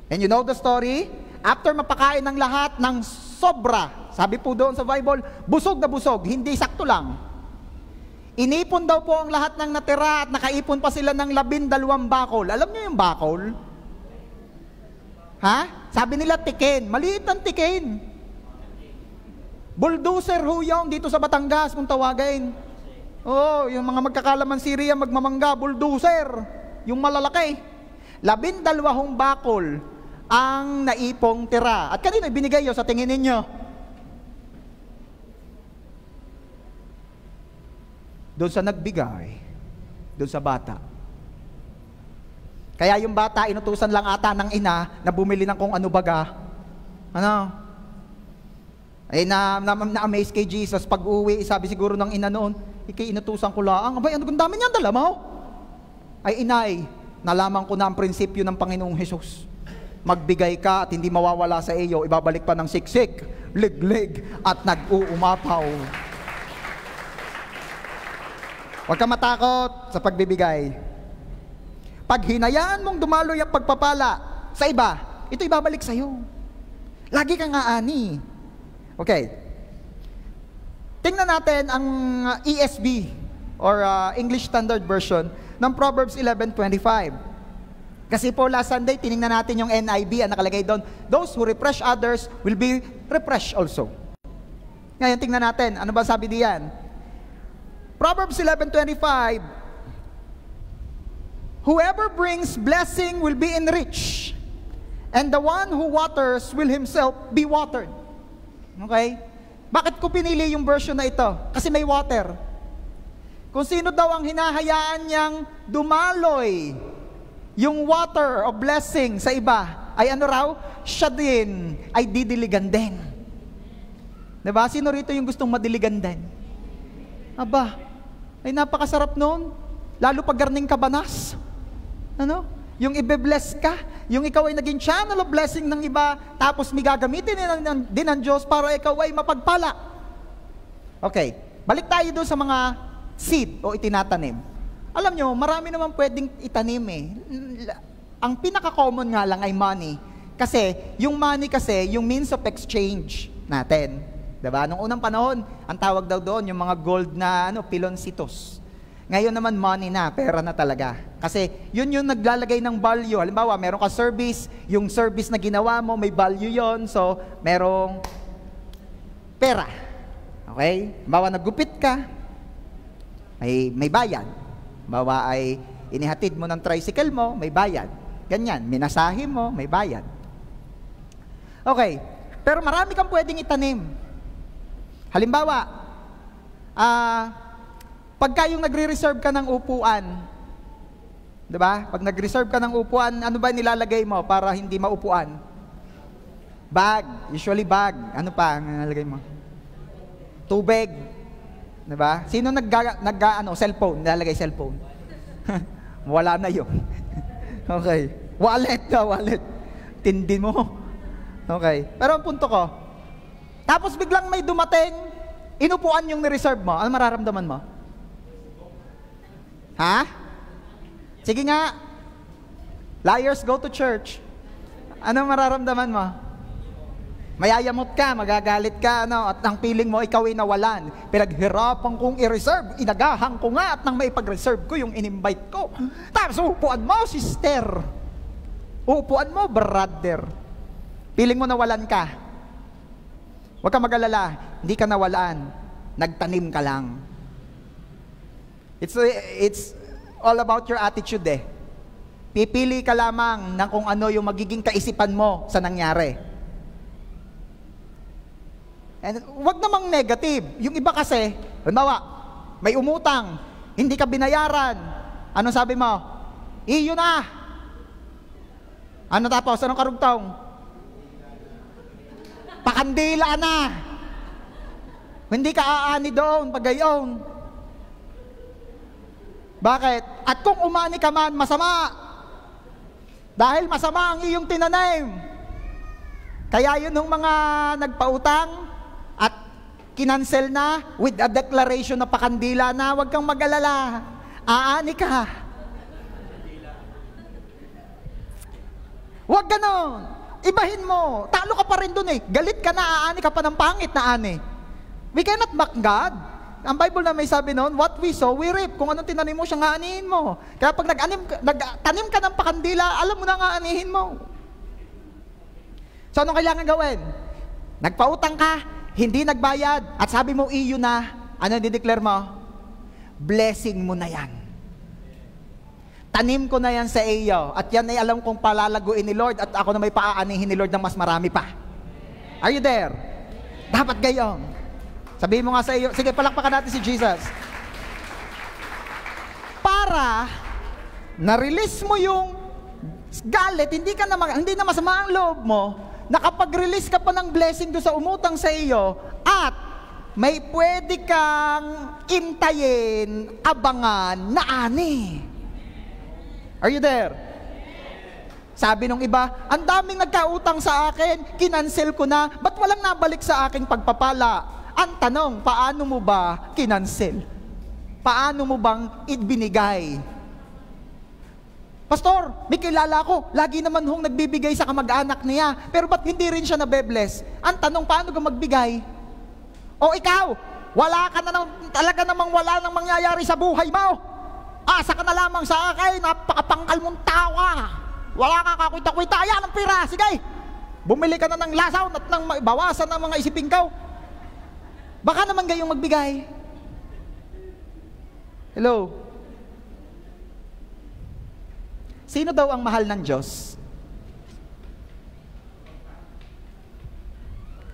And you know the story? After mapakain ng lahat ng sobra, Sabi po doon sa Bible, busog na busog, hindi sakto lang. Inipon daw po ang lahat ng natira at nakaipon pa sila ng 12 bakol. Alam niyo yung bakol? Ha? Sabi nila tikin. Maliit ang tikin. Bulldozer ho yung dito sa Batangas kung tawagin. Oh, yung mga magkakalaman Syria magmamangga, bulldozer. Yung malalaki. 12 bakol ang naipong tira. At kanino ibinigay yun sa tingin ninyo? Doon sa nagbigay, doon sa bata. Kaya yung bata, inutusan lang ata ng ina na bumili ng kung ano baga. Ano? Ay na-amaze kay Jesus. Pag uwi, sabi siguro ng ina noon, inutusan ko lang. Abay, ano kung dami niyan dala mo? Ay inay, nalaman ko na ang prinsipyo ng Panginoong Hesus. Magbigay ka at hindi mawawala sa iyo, ibabalik pa ng siksik, liglig, at nag-uumapaw. Huwag ka matakot sa pagbibigay. Pag hinayaan mong dumaloy ang pagpapala sa iba, ito ibabalik sa iyo. Lagi kang aani. Okay. Tingnan natin ang ESV or English Standard Version ng Proverbs 11:25. Kasi po last Sunday, tinignan natin yung NIV, ang nakalagay doon, those who refresh others will be refreshed also. Ngayon, tingnan natin, ano ba sabi diyan? Proverbs 11:25, whoever brings blessing will be enriched, and the one who waters will himself be watered. Okay? Bakit ko pinili yung version na ito? Kasi may water. Kung sino daw ang hinahayaan niyang dumaloy yung water of blessing sa iba, ay ano raw? Siya din ay didiligan din. Diba? Sino rito yung gustong madiligan din? Aba, ay napakasarap noon. Lalo pag garning kabanas. Ano? Yung ibe-bless ka, yung ikaw ay naging channel of blessing ng iba, tapos may gagamitin din ng Diyos para ikaw ay mapagpala. Okay, balik tayo doon sa mga seed o itinatanim. Alam nyo, marami naman pwedeng itanim eh. Ang pinaka-common nga lang ay money. Kasi, yung money kasi, yung means of exchange natin. Diba? Nung unang panahon, ang tawag daw doon, yung mga gold na piloncitos. Ngayon naman, money na, pera na talaga. Kasi, yun yung naglalagay ng value. Halimbawa, meron ka service, yung service na ginawa mo, may value yon, so, merong pera. Okay? Halimbawa, naggupit ka, may bayad. Halimbawa, ay inihatid mo ng tricycle mo, may bayad. Ganyan, minasahe mo, may bayad. Okay, pero marami kang pwedeng itanim. Halimbawa, pagka yung nagre-reserve ka ng upuan, diba? Pag nag-reserve ka ng upuan, ano ba nilalagay mo para hindi maupuan? Bag, usually bag. Ano pa ang nilalagay mo? Tubig. Diba? Sino cellphone? Nilalagay cellphone. Wala na yun. Okay. Wallet na, wallet. Tindi mo. Okay. Pero ang punto ko, tapos biglang may dumating, inupuan yung ni-reserve mo. Ano mararamdaman mo? Ha? Sige nga. Liars go to church. Ano mararamdaman mo? Mayayamot ka, magagalit ka, at ang feeling mo, ikaw ay nawalan. Pinaghirapan kong i-reserve, inagahan ko nga at nang maipag-reserve ko yung in-invite ko. Tapos uupuan mo, sister. Uupuan mo, brother. Feeling mo nawalan ka. Huwag ka mag-alala, hindi ka nawalan. Nagtanim ka lang. It's all about your attitude eh. Pipili ka lamang ng kung ano yung magiging kaisipan mo sa nangyari. And wag namang negative. Yung iba kasi, halimbawa, may umutang, hindi ka binayaran. Ano sabi mo? Iyo na. Ano tapos? Anong karugtong? Pakandila na. Hindi ka aani doon pag gayon. Bakit? At kung umani ka man, masama. Dahil masama ang iyong tinanim. Kaya yun ng mga nagpautang at kinansel na with a declaration na pakandila na, huwag kang mag-alala. Aani ka. Huwag ganon. Ibahin mo. Talo ka pa rin dun eh. Galit ka na, aani ka pa ng pangit na ani. We cannot mock God. Ang Bible na may sabi noon, what we sow, we reap. Kung anong tinanim mo, siya nga anihin mo. Kaya pag nagtanim ka ng pakandila, alam mo na nga anihin mo. So anong kailangan gawin? Nagpautang ka, hindi nagbayad, at sabi mo iyo na, ano dideclare mo? Blessing mo na yan. Tanim ko na yan sa iyo, at yan ay alam kong palalaguin ni Lord, at ako na may paaanihin ni Lord ng mas marami pa. Are you there? Dapat gayon. Sabihin mo nga sa iyo, sige, palakpakan natin si Jesus. Para na-release mo yung galit, hindi na masama ang loob mo, nakapag-release ka pa ng blessing doon sa umutang sa iyo, at may pwede kang intayin, abangan na ani. Are you there? Sabi nung iba, ang daming nagkautang sa akin, kinansel ko na, ba't walang nabalik sa aking pagpapala? Ang tanong, paano mo ba kinansel? Paano mo bang ibinigay? Pastor, may kilala ko, lagi naman hong nagbibigay sa kamag-anak niya, pero ba't hindi rin siya nabe-bless? Ang tanong, paano ka magbigay? O ikaw, wala ka na talaga namang wala nang mangyayari sa buhay mo. Asa ka na lamang sa akin, napakapangkal mong tawa. Wala ka kakwita-kwita, ayan ang pira, sige. Bumili ka na ng lasaw at nang bawasan ng mga isipin ko. Baka naman gayong magbigay. Hello? Sino daw ang mahal ng Diyos?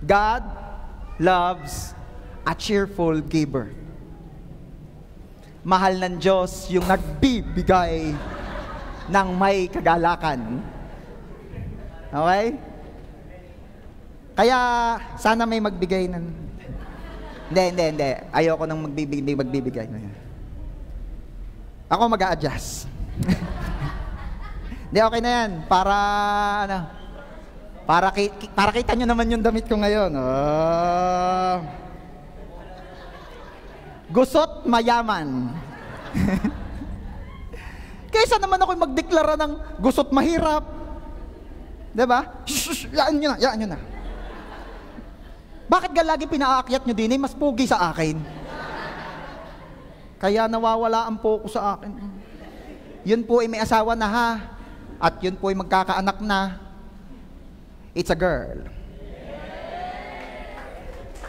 God loves a cheerful giver. Mahal ng Diyos yung nagbibigay ng may kagalakan. Okay? Kaya sana may magbigay ng... Hindi. Ayoko nang magbibigay. Ako mag-a-adjust. Hindi, okay na yan. Para kita nyo naman yung damit ko ngayon. Oh. Gusot mayaman. Kaysa naman ako magdeklara ng gusot mahirap. Diba? Yaan nyo na. Bakit lagi pinaakyat nyo din mas pugi sa akin? Kaya nawawala ang focus sa akin. Yun po ay may asawa na ha. At yun po ay magkakaanak na. It's a girl.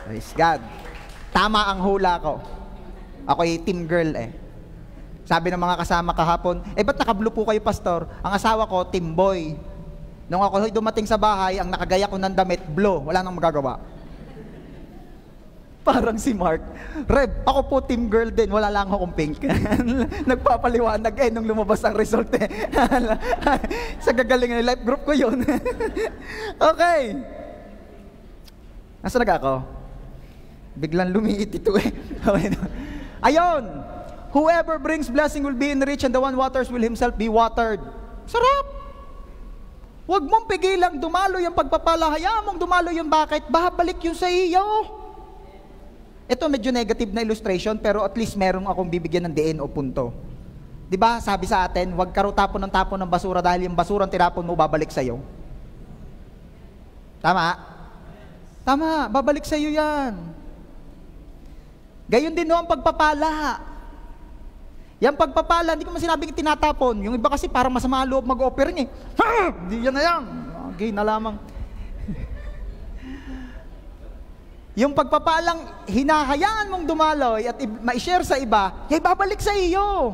Praise God. Tama ang hula ko. Ako ay team girl eh. Sabi ng mga kasama kahapon, ba't naka-blue po kayo, pastor? Ang asawa ko, team boy. Nung ako dumating sa bahay, ang nakagaya ko ng damit, blue. Wala nang magagawa. Parang si Mark, Reb, ako po team girl din, wala lang akong pink. Nagpapaliwanag nung lumabas ang result eh. Sa gagalingan ng life group ko yun. Okay. Nasaan ako? Biglang lumiit ito eh. Okay. Ayun, whoever brings blessing will be enriched and the one waters will himself be watered. Sarap! Huwag mong pigilang dumalo yung pagpapala, hayaan mong dumalo yung bakit, babalik yung sa iyo. Ito medyo negative na illustration, pero at least merong akong bibigyan ng diin o punto. Diba, sabi sa atin, huwag ka tapon ng basura dahil yung basura ang tinapon mo, babalik sa'yo. Tama? Tama, babalik sa'yo yan. Gayon din no ang pagpapala. Yung pagpapala, hindi ko man sinabing tinatapon. Yung iba kasi parang masama loob mag-offering eh. Hindi yan na yan. Okay na lamang. Yung pagpapalang hinahayaan mong dumaloy at ma-share sa iba, ay babalik sa iyo.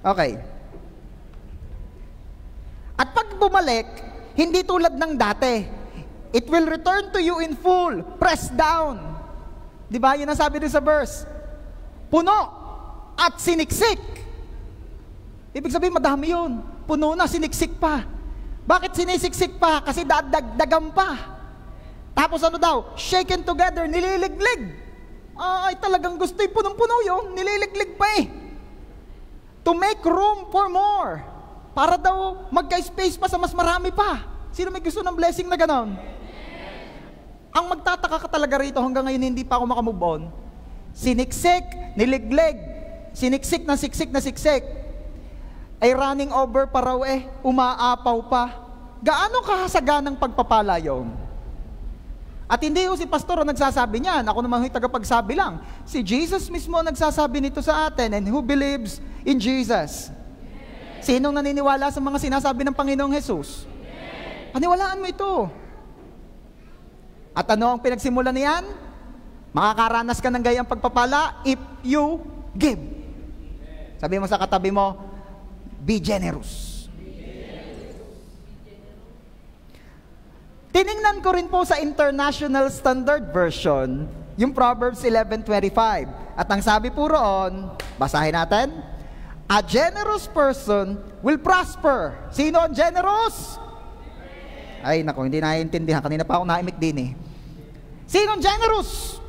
Okay. At pag bumalik, hindi tulad ng dati. It will return to you in full, pressed down. Di ba? Yun ang sabi din sa verse. Puno at siniksik. Ibig sabihin, madami yun. Puno na, siniksik pa. Bakit sinisiksik pa? Kasi dagam pa. Tapos ano daw? Shaken together, nililiglig. Ay, talagang gusto yung punong-puno yun. Nililiglig pa eh. To make room for more. Para daw magka-space pa sa mas marami pa. Sino may gusto ng blessing na ganon? Ang magtataka ka talaga rito hanggang ngayon hindi pa ako makamove on. Siniksik, niliglig. Siniksik na siksik na siksik. Ay running over pa raw eh. Umaapaw pa. gaano kahasaganang pagpapala yun? At hindi si pastor ang nagsasabi niyan. Ako naman yung tagapagsabi lang. Si Jesus mismo ang nagsasabi nito sa atin. And who believes in Jesus? Sinong naniniwala sa mga sinasabi ng Panginoong Jesus? Paniwalaan mo ito. At ano ang pinagsimulan niyan? Makakaranas ka ng gayang pagpapala if you give. Sabi mo sa katabi mo, be generous. Tiningnan ko rin po sa International Standard Version, yung Proverbs 11:25. At ang sabi po roon, basahin natin, a generous person will prosper. Sino ang generous? Ay, naku, hindi naiintindihan. Kanina pa ako naimik din eh. Sino ang generous?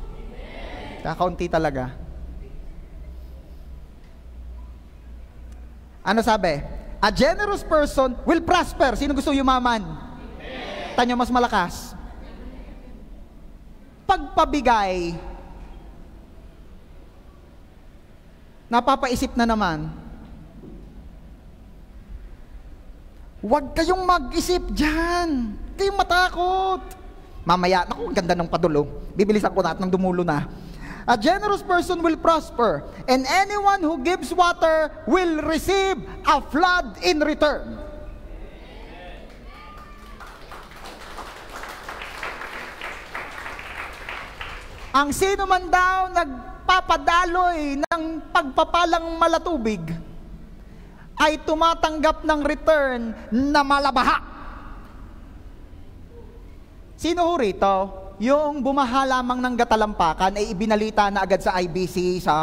Kakaunti talaga. Ano sabi? A generous person will prosper. Sino gusto yumaman? Tanyo mas malakas. Pagpabigay, napapaisip na naman. Huwag kayong mag-isip dyan. Kayong matakot. Mamaya, naku, ang ganda ng padulo. Bibilisan ko na at nang dumulo na. A generous person will prosper, and anyone who gives water will receive a flood in return. Ang sino man daw nagpapadaloy ng pagpapalang malatubig ay tumatanggap ng return na malabaha. Sino ho rito? Yung bumaha lamang ng Gatalampakan ay ibinalita na agad sa IBC, sa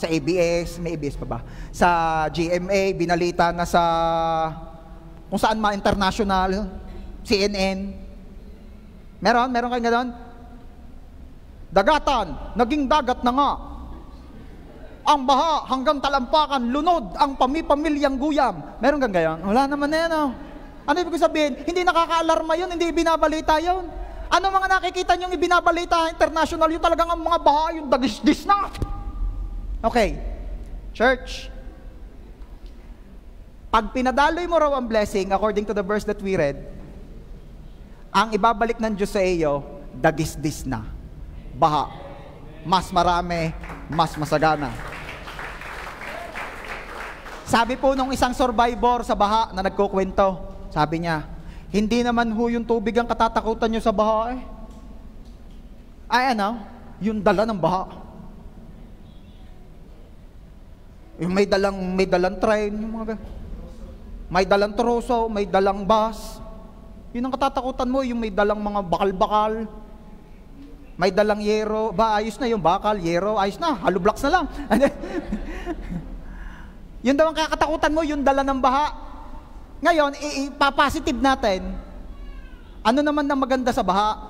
ABS, may ABS pa ba? Sa GMA, binalita na sa kung saan international, CNN. Meron kayo gano'n? Dagatan, naging dagat na nga. Ang baha hanggang Talampakan, lunod ang pamipamilyang guyam. Meron kang gayon? Wala naman na yan. Ano ibig sabihin? Hindi nakaka-alarma yun, hindi ibinabalita yun. Ano mga nakikita niyong ibinabalita international? Yung talagang ang mga baha, yung dagis-dis na. Okay, church. Pag pinadaloy mo raw ang blessing, according to the verse that we read, ang ibabalik ng Diyos sa iyo, dagis-dis na. Baha. Mas marami, mas masagana. Sabi po nung isang survivor sa baha na nagkukwento, sabi niya, hindi naman ho yung tubig ang katatakutan nyo sa baha eh. Ay ano? Yung dala ng baha. Yung may dalang train, yung mga may dalang troso, may dalang bus. Yun ang katatakutan mo, yung may dalang mga bakal-bakal. May dalang yero, ayos na yung bakal, yero, ayos na, hollow blocks na lang. Yun daw ang kakatakutan mo, yung dala ng baha. Ngayon, ipapositive natin, ano naman na maganda sa baha?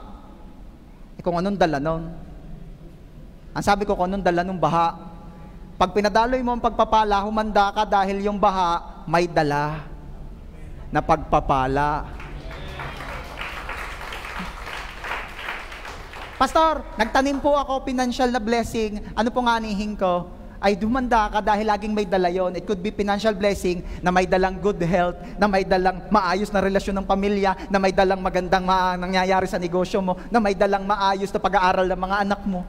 Kung anong dala nun. Ang sabi ko, kung anong dala ng baha, pag pinadaloy mo ang pagpapala, humanda ka dahil yung baha may dala na pagpapala. Pastor, nagtanim po ako financial na blessing. Ano po nga anihin ko? Ay dumanda ka dahil laging may dala yon. It could be financial blessing na may dalang good health, na may dalang maayos na relasyon ng pamilya, na may dalang magandang nangyayari sa negosyo mo, na may dalang maayos na pag-aaral ng mga anak mo.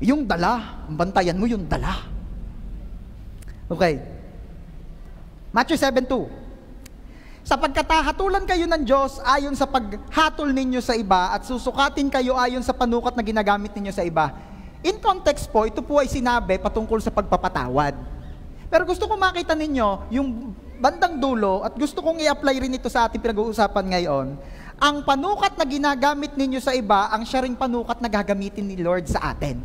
Yung dala, bantayan mo yung dala. Okay. Matthew 7:2. Sapagkat hahatulan kayo ng Diyos ayon sa paghatol ninyo sa iba at susukatin kayo ayon sa panukat na ginagamit ninyo sa iba. In context po, ito po ay sinabi patungkol sa pagpapatawad. Pero gusto ko makita ninyo yung bandang dulo at gusto kong i-apply rin ito sa ating pinag-uusapan ngayon. Ang panukat na ginagamit ninyo sa iba, ang siya ring panukat na gagamitin ni Lord sa atin.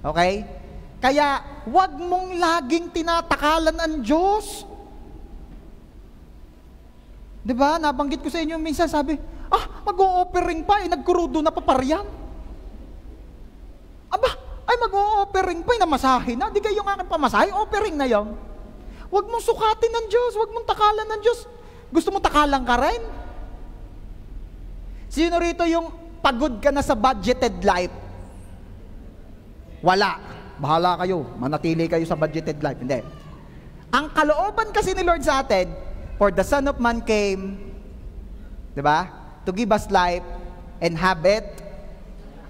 Okay? Kaya, wag mong laging tinatakalan ang Diyos. Diba? Nabanggit ko sa inyo minsan, sabi, mag-o-offering pa, nagkurudo na paparyan. Aba, ay mag-o-offering pa, namasahe na. Di kayo nga aking pamasahe, offering na yon. Huwag mong sukatin ng Diyos, huwag mong takalan ng Diyos. Gusto mo takalan ka rin? Sino rito yung pagod ka na sa budgeted life? Wala. Bahala kayo, manatili kayo sa budgeted life. Hindi. Ang kalooban kasi ni Lord sa atin, For the Son of Man came, di ba? To give us life and have it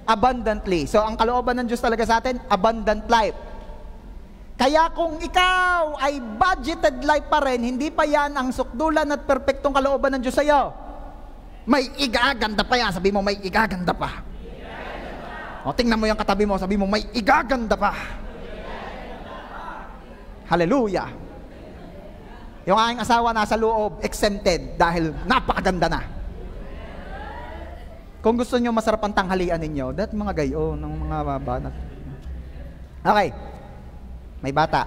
abundantly. So, ang kalooban ng Diyos talaga sa atin, abundant life. Kaya kung ikaw ay budgeted life pa rin, hindi pa yan ang sukdulan at perpektong kalooban ng Diyos sa iyo. May igaganda pa yan. Sabi mo, may igaganda pa. O, tingnan mo yung katabi mo, sabi mo, may igaganda pa. Hallelujah. Yung aking asawa nasa loob, exempted dahil napakaganda na. Kung gusto nyo masarap ang tanghalian ninyo, that mga gayo ng mga banat. Okay. May bata.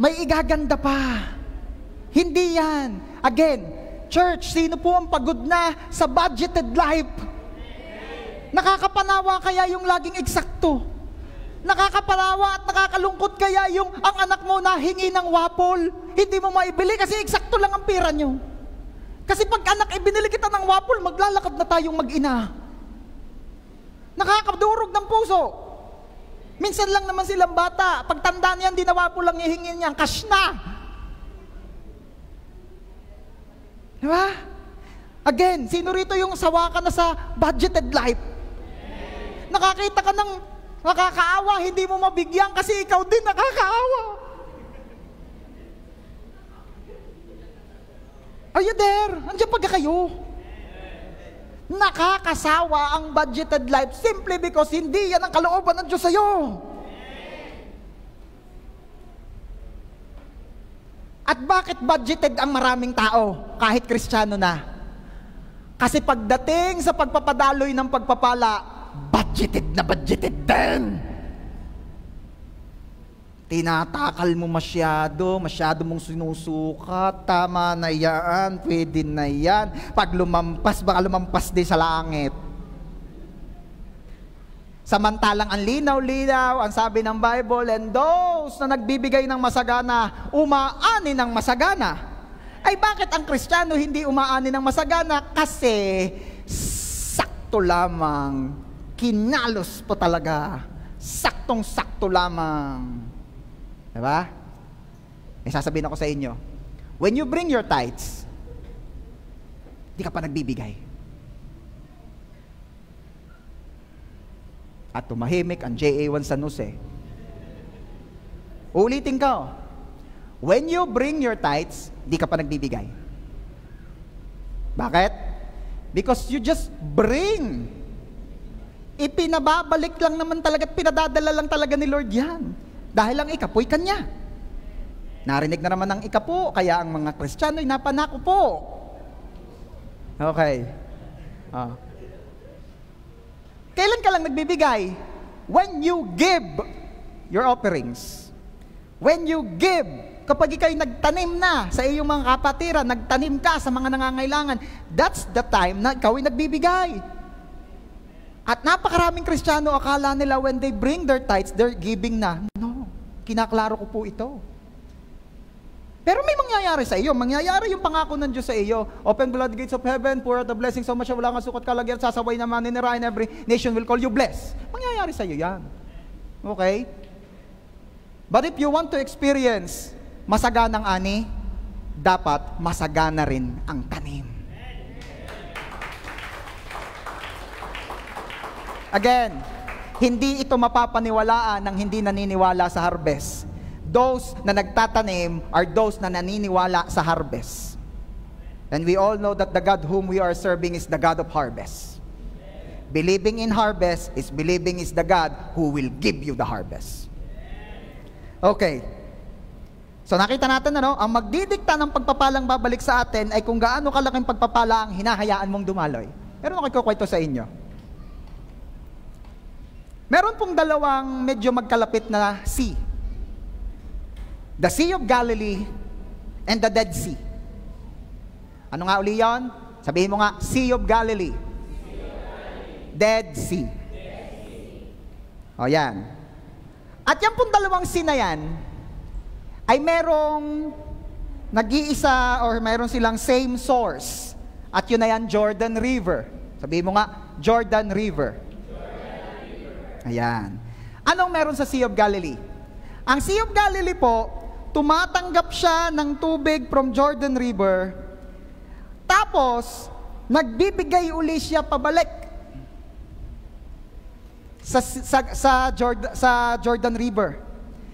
May igaganda pa. Hindi yan. Again, church, sino po ang pagod na sa budgeted life? Nakakapanawa kaya yung laging eksakto? Nakakapanawa at nakakalungkot kaya yung ang anak mo nahingi ng wapol? Hindi mo maibili kasi eksakto lang ang pera nyo. Kasi pag anak ibinili kita ng wapol, maglalakad na tayong mag-ina. Nakakadurog ng puso. Minsan lang naman silang bata. Pagtanda niyan, di na wapol lang ihingin niyan. Cash na. Diba? Again, sino rito yung sawa ka na sa budgeted life? Nakakita ka ng nakakaawa, hindi mo mabigyan kasi ikaw din nakakaawa. Are you there? Andiyan pa kayo? Nakakasawa ang budgeted life simply because hindi yan ang kalooban ng Diyos sa'yo. At bakit budgeted ang maraming tao kahit Kristiyano na? Kasi pagdating sa pagpapadaloy ng pagpapala, budgeted din. Tinatakal mo masyado mong sinusukat, tama na yan, pwede na yan. Pag lumampas, baka lumampas din sa langit. Samantalang ang linaw-linaw, ang sabi ng Bible, and those na nagbibigay ng masagana, umaani ng masagana. Ay bakit ang Kristiyano hindi umaani ng masagana? Kasi sakto lamang, kinalos po talaga, saktong-sakto lamang. Diba? May sasabihin ako sa inyo, when you bring your tithes, di ka pa nagbibigay. At tumahimik ang JA1 San Jose. Ulitin ko, when you bring your tithes, di ka pa nagbibigay. Bakit? Because you just bring. Ipinababalik lang naman talaga at pinadadala lang talaga ni Lord yan. Dahil ang ikapo'y Kanya. Narinig na naman ang ikapo, kaya ang mga Kristiyano'y napanako po. Okay. Kailan ka lang nagbibigay? When you give your offerings. When you give, kapag ikaw'y nagtanim na sa iyong mga kapatiran, nagtanim ka sa mga nangangailangan, that's the time na ikaw'y nagbibigay. At napakaraming Kristiyano, akala nila when they bring their tithes, they're giving na. No, kinaklaro ko po ito. Pero may mangyayari sa iyo. Mangyayari yung pangako ng Diyos sa iyo. Open blood gates of heaven, pour out the blessing so much na wala kang sukat kalagyan, sasaway naman ninira, and every nation will call you blessed. Mangyayari sa iyo yan. Okay? But if you want to experience masaganang ani, dapat masagana rin ang tanim. Again, hindi ito mapapaniwalaan ng hindi naniniwala sa harvest. Those na nagtatanim are those na naniniwala sa harvest. And we all know that the God whom we are serving is the God of harvest. Believing in harvest is believing is the God who will give you the harvest. Okay. So nakita natin ang magdidikta ng pagpapalang babalik sa atin ay kung gaano kalaking pagpapala ang hinahayaan mong dumaloy. Meron ako ikukwento sa inyo. Meron pong dalawang medyo magkalapit na sea. The Sea of Galilee and the Dead Sea. Ano nga uli yun? Sabihin mo nga, Sea of Galilee. Dead Sea. O yan. At yan pong dalawang sea na yan, ay merong nag-iisa or meron silang same source. At yun na yan, Jordan River. Sabihin mo nga, Jordan River. Ayan. Anong meron sa Sea of Galilee? Ang Sea of Galilee po, tumatanggap siya ng tubig from Jordan River, tapos nagbibigay uli siya pabalik sa Jordan River.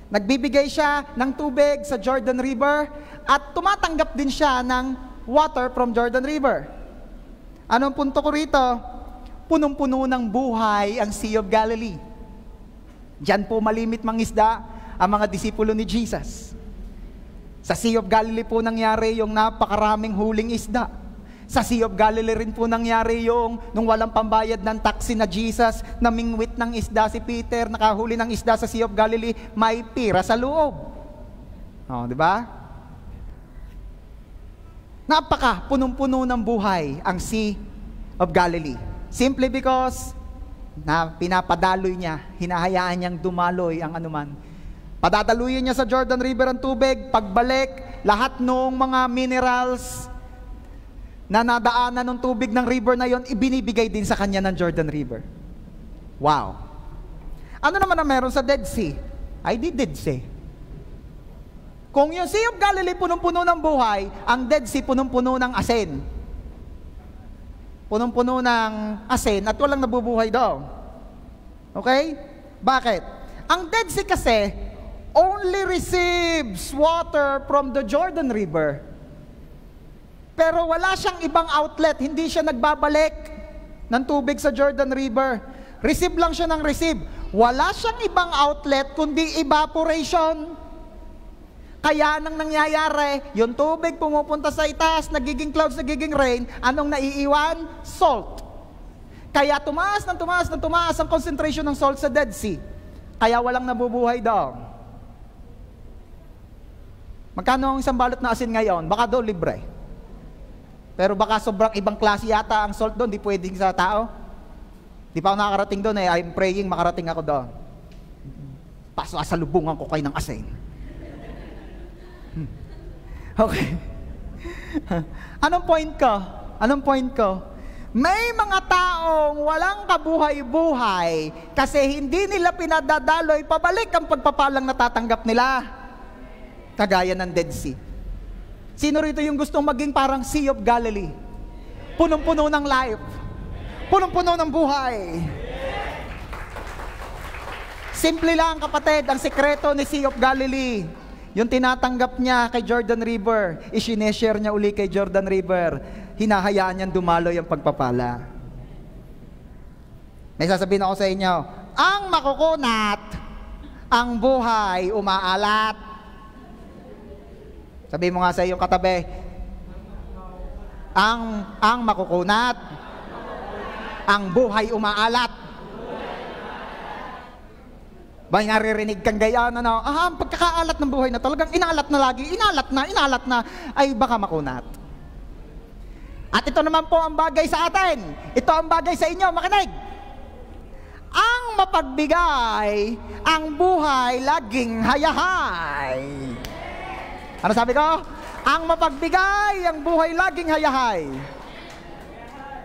Nagbibigay siya ng tubig sa Jordan River at tumatanggap din siya ng water from Jordan River. Anong punto ko rito? Punong-puno ng buhay ang Sea of Galilee. Diyan po malimit mangisda ang mga disipulo ni Jesus. Sa Sea of Galilee po nangyari yung napakaraming huling isda. Sa Sea of Galilee rin po nangyari yung nung walang pambayad ng taxi na Jesus, namingwit ng isda si Peter, nakahuli ng isda sa Sea of Galilee, may pira sa loob. Di ba? Napaka punong-puno ng buhay ang Sea of Galilee. Simply because na pinapadaloy niya, hinahayaan niyang dumaloy ang anuman. Padadaluyin niya sa Jordan River ang tubig, pagbalik, lahat ng mga minerals na nadaanan ng tubig ng river na yon, ibinibigay din sa kanya ng Jordan River. Wow! Ano naman ang meron sa Dead Sea? Ay di Dead Sea. Kung yung Sea of Galilee punong-puno ng buhay, ang Dead Sea punong-puno ng asin. Punong-puno ng asin at walang nabubuhay daw. Okay? Bakit? Ang Dead Sea kasi only receives water from the Jordan River. Pero wala siyang ibang outlet, hindi siya nagbabalik ng tubig sa Jordan River. Receive lang siya ng receive. Wala siyang ibang outlet kundi evaporation. Kaya nang nangyayari, yung tubig pumupunta sa itaas, nagiging clouds, nagiging rain, anong naiiwan? Salt. Kaya tumaas ang concentration ng salt sa Dead Sea. Kaya walang nabubuhay daw. Magkano ang isang balot na asin ngayon? Baka daw libre. Pero baka sobrang ibang klase yata ang salt doon, di pwedeng sa tao. Di pa ako nakakarating doon eh, I'm praying makarating ako doon. Pasasalubungan ko kayo ng asin. Okay. Anong point ko? May mga taong walang kabuhay-buhay kasi hindi nila pinadadaloy pabalik ang pagpapalang natatanggap nila. Kagaya ng Dead Sea. Sino rito yung gustong maging parang Sea of Galilee? Punong-puno ng life. Punong-puno ng buhay. Simple lang kapatid, ang sikreto ni Sea of Galilee. Yung tinatanggap niya kay Jordan River, isineshare niya uli kay Jordan River. Hinahayaan niyang dumaloy ang pagpapala. May sasabihin ako sa inyo, ang makukunat, ang buhay umaalat. Sabi mo nga sa iyong katabi, ang makukunat, ang buhay umaalat. Ba naririnig kang gayon, ang pagkakaalat ng buhay na talagang inalat na lagi, inalat na, ay baka makunat. At ito naman po ang bagay sa atin. Ito ang bagay sa inyo, makinig. Ang mapagbigay, ang buhay laging hayahay. Ano sabi ko? Ang mapagbigay, ang buhay laging hayahay.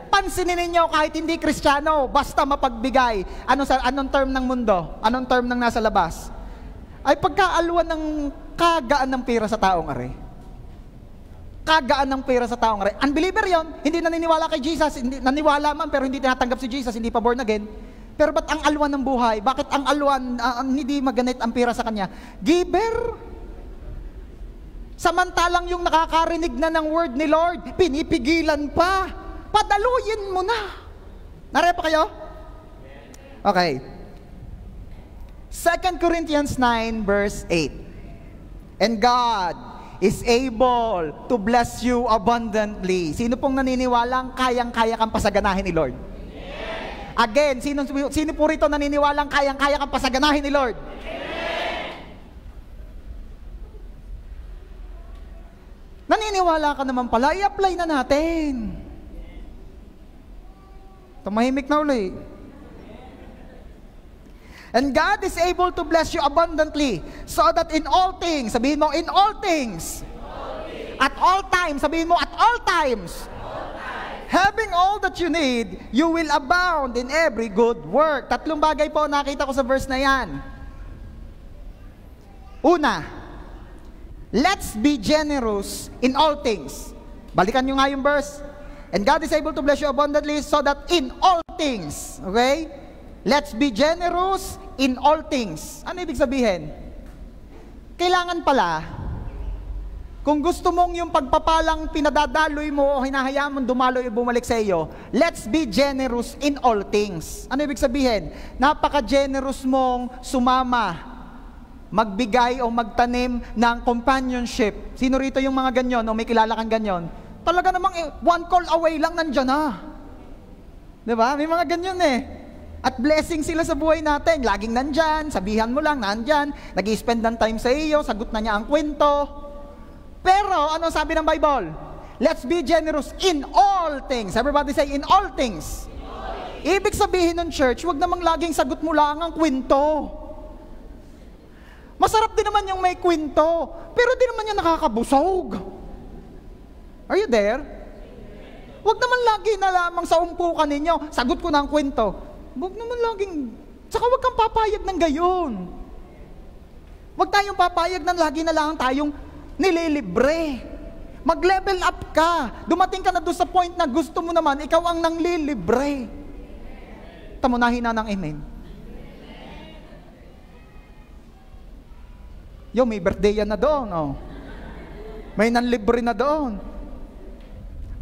Pansinin ninyo kahit hindi Kristiyano, basta mapagbigay. Anong term ng mundo? Anong term ng nasa labas? Ay pagkaaluan ng kagaan ng pera sa taong are. Kagaan ng pera sa taong are. Unbeliever yon, hindi naniniwala kay Jesus, hindi naniwala man pero hindi tinatanggap si Jesus, hindi pa born again. Pero ba't ang aluan ng buhay? Bakit ang aluan, hindi maganit ang pera sa kanya? Giver. Samantalang yung nakakarinig na ng word ni Lord, pinipigilan pa. Padaluyin mo na. Narepa kayo? Okay. 2 Corinthians 9 verse 8. And God is able to bless you abundantly. Sino pong naniniwalang kayang-kaya kang pasaganahin ni Lord? Again, sino po rito naniniwalang kayang-kaya kang pasaganahin ni Lord? Naniniwala ka naman pala, i-apply na natin. Tumahimik na uli. And God is able to bless you abundantly so that in all things, sabihin mo, in all things, at all times, sabihin mo, at all times, having all that you need, you will abound in every good work. Tatlong bagay po nakita ko sa verse na yan. Una, let's be generous in all things. Balikan nyo nga yung verse. And God is able to bless you abundantly so that in all things, okay? Let's be generous in all things. Ano ibig sabihin? Kailangan pala, kung gusto mong yung pagpapalang pinadadaloy mo o hinahayaan mong dumaloy o bumalik sa iyo, let's be generous in all things. Ano ibig sabihin? Napaka-generous mong sumama, magbigay o magtanim ng companionship. Sino rito yung mga ganyan o may kilala kang ganyan? Talaga namang one call away lang nandyan na. Diba? May mga ganyan eh. At blessing sila sa buhay natin. Laging nandyan, sabihan mo lang, nandyan, nag-i-spend ng time sa iyo, sagot na niya ang kwento. Pero, ano sabi ng Bible? Let's be generous in all things. Everybody say, in all things. Ibig sabihin ng church, wag namang laging sagot mo lang ang kwento. Masarap din naman yung may kwento, pero di naman yan nakakabusog. Are you there? Wag naman lagi na lamang sa umpukan ninyo, sagot ko na ang kwento. Wag naman laging, saka wag kang papayag ng gayon. Wag tayong papayag ng lagi na lang tayong nililibre. Mag-level up ka. Dumating ka na doon sa point na gusto mo naman, ikaw ang nanglilibre. Tamo na hina ng amen. Yo, may birthday yan na doon. Oh. May nanlibre na doon.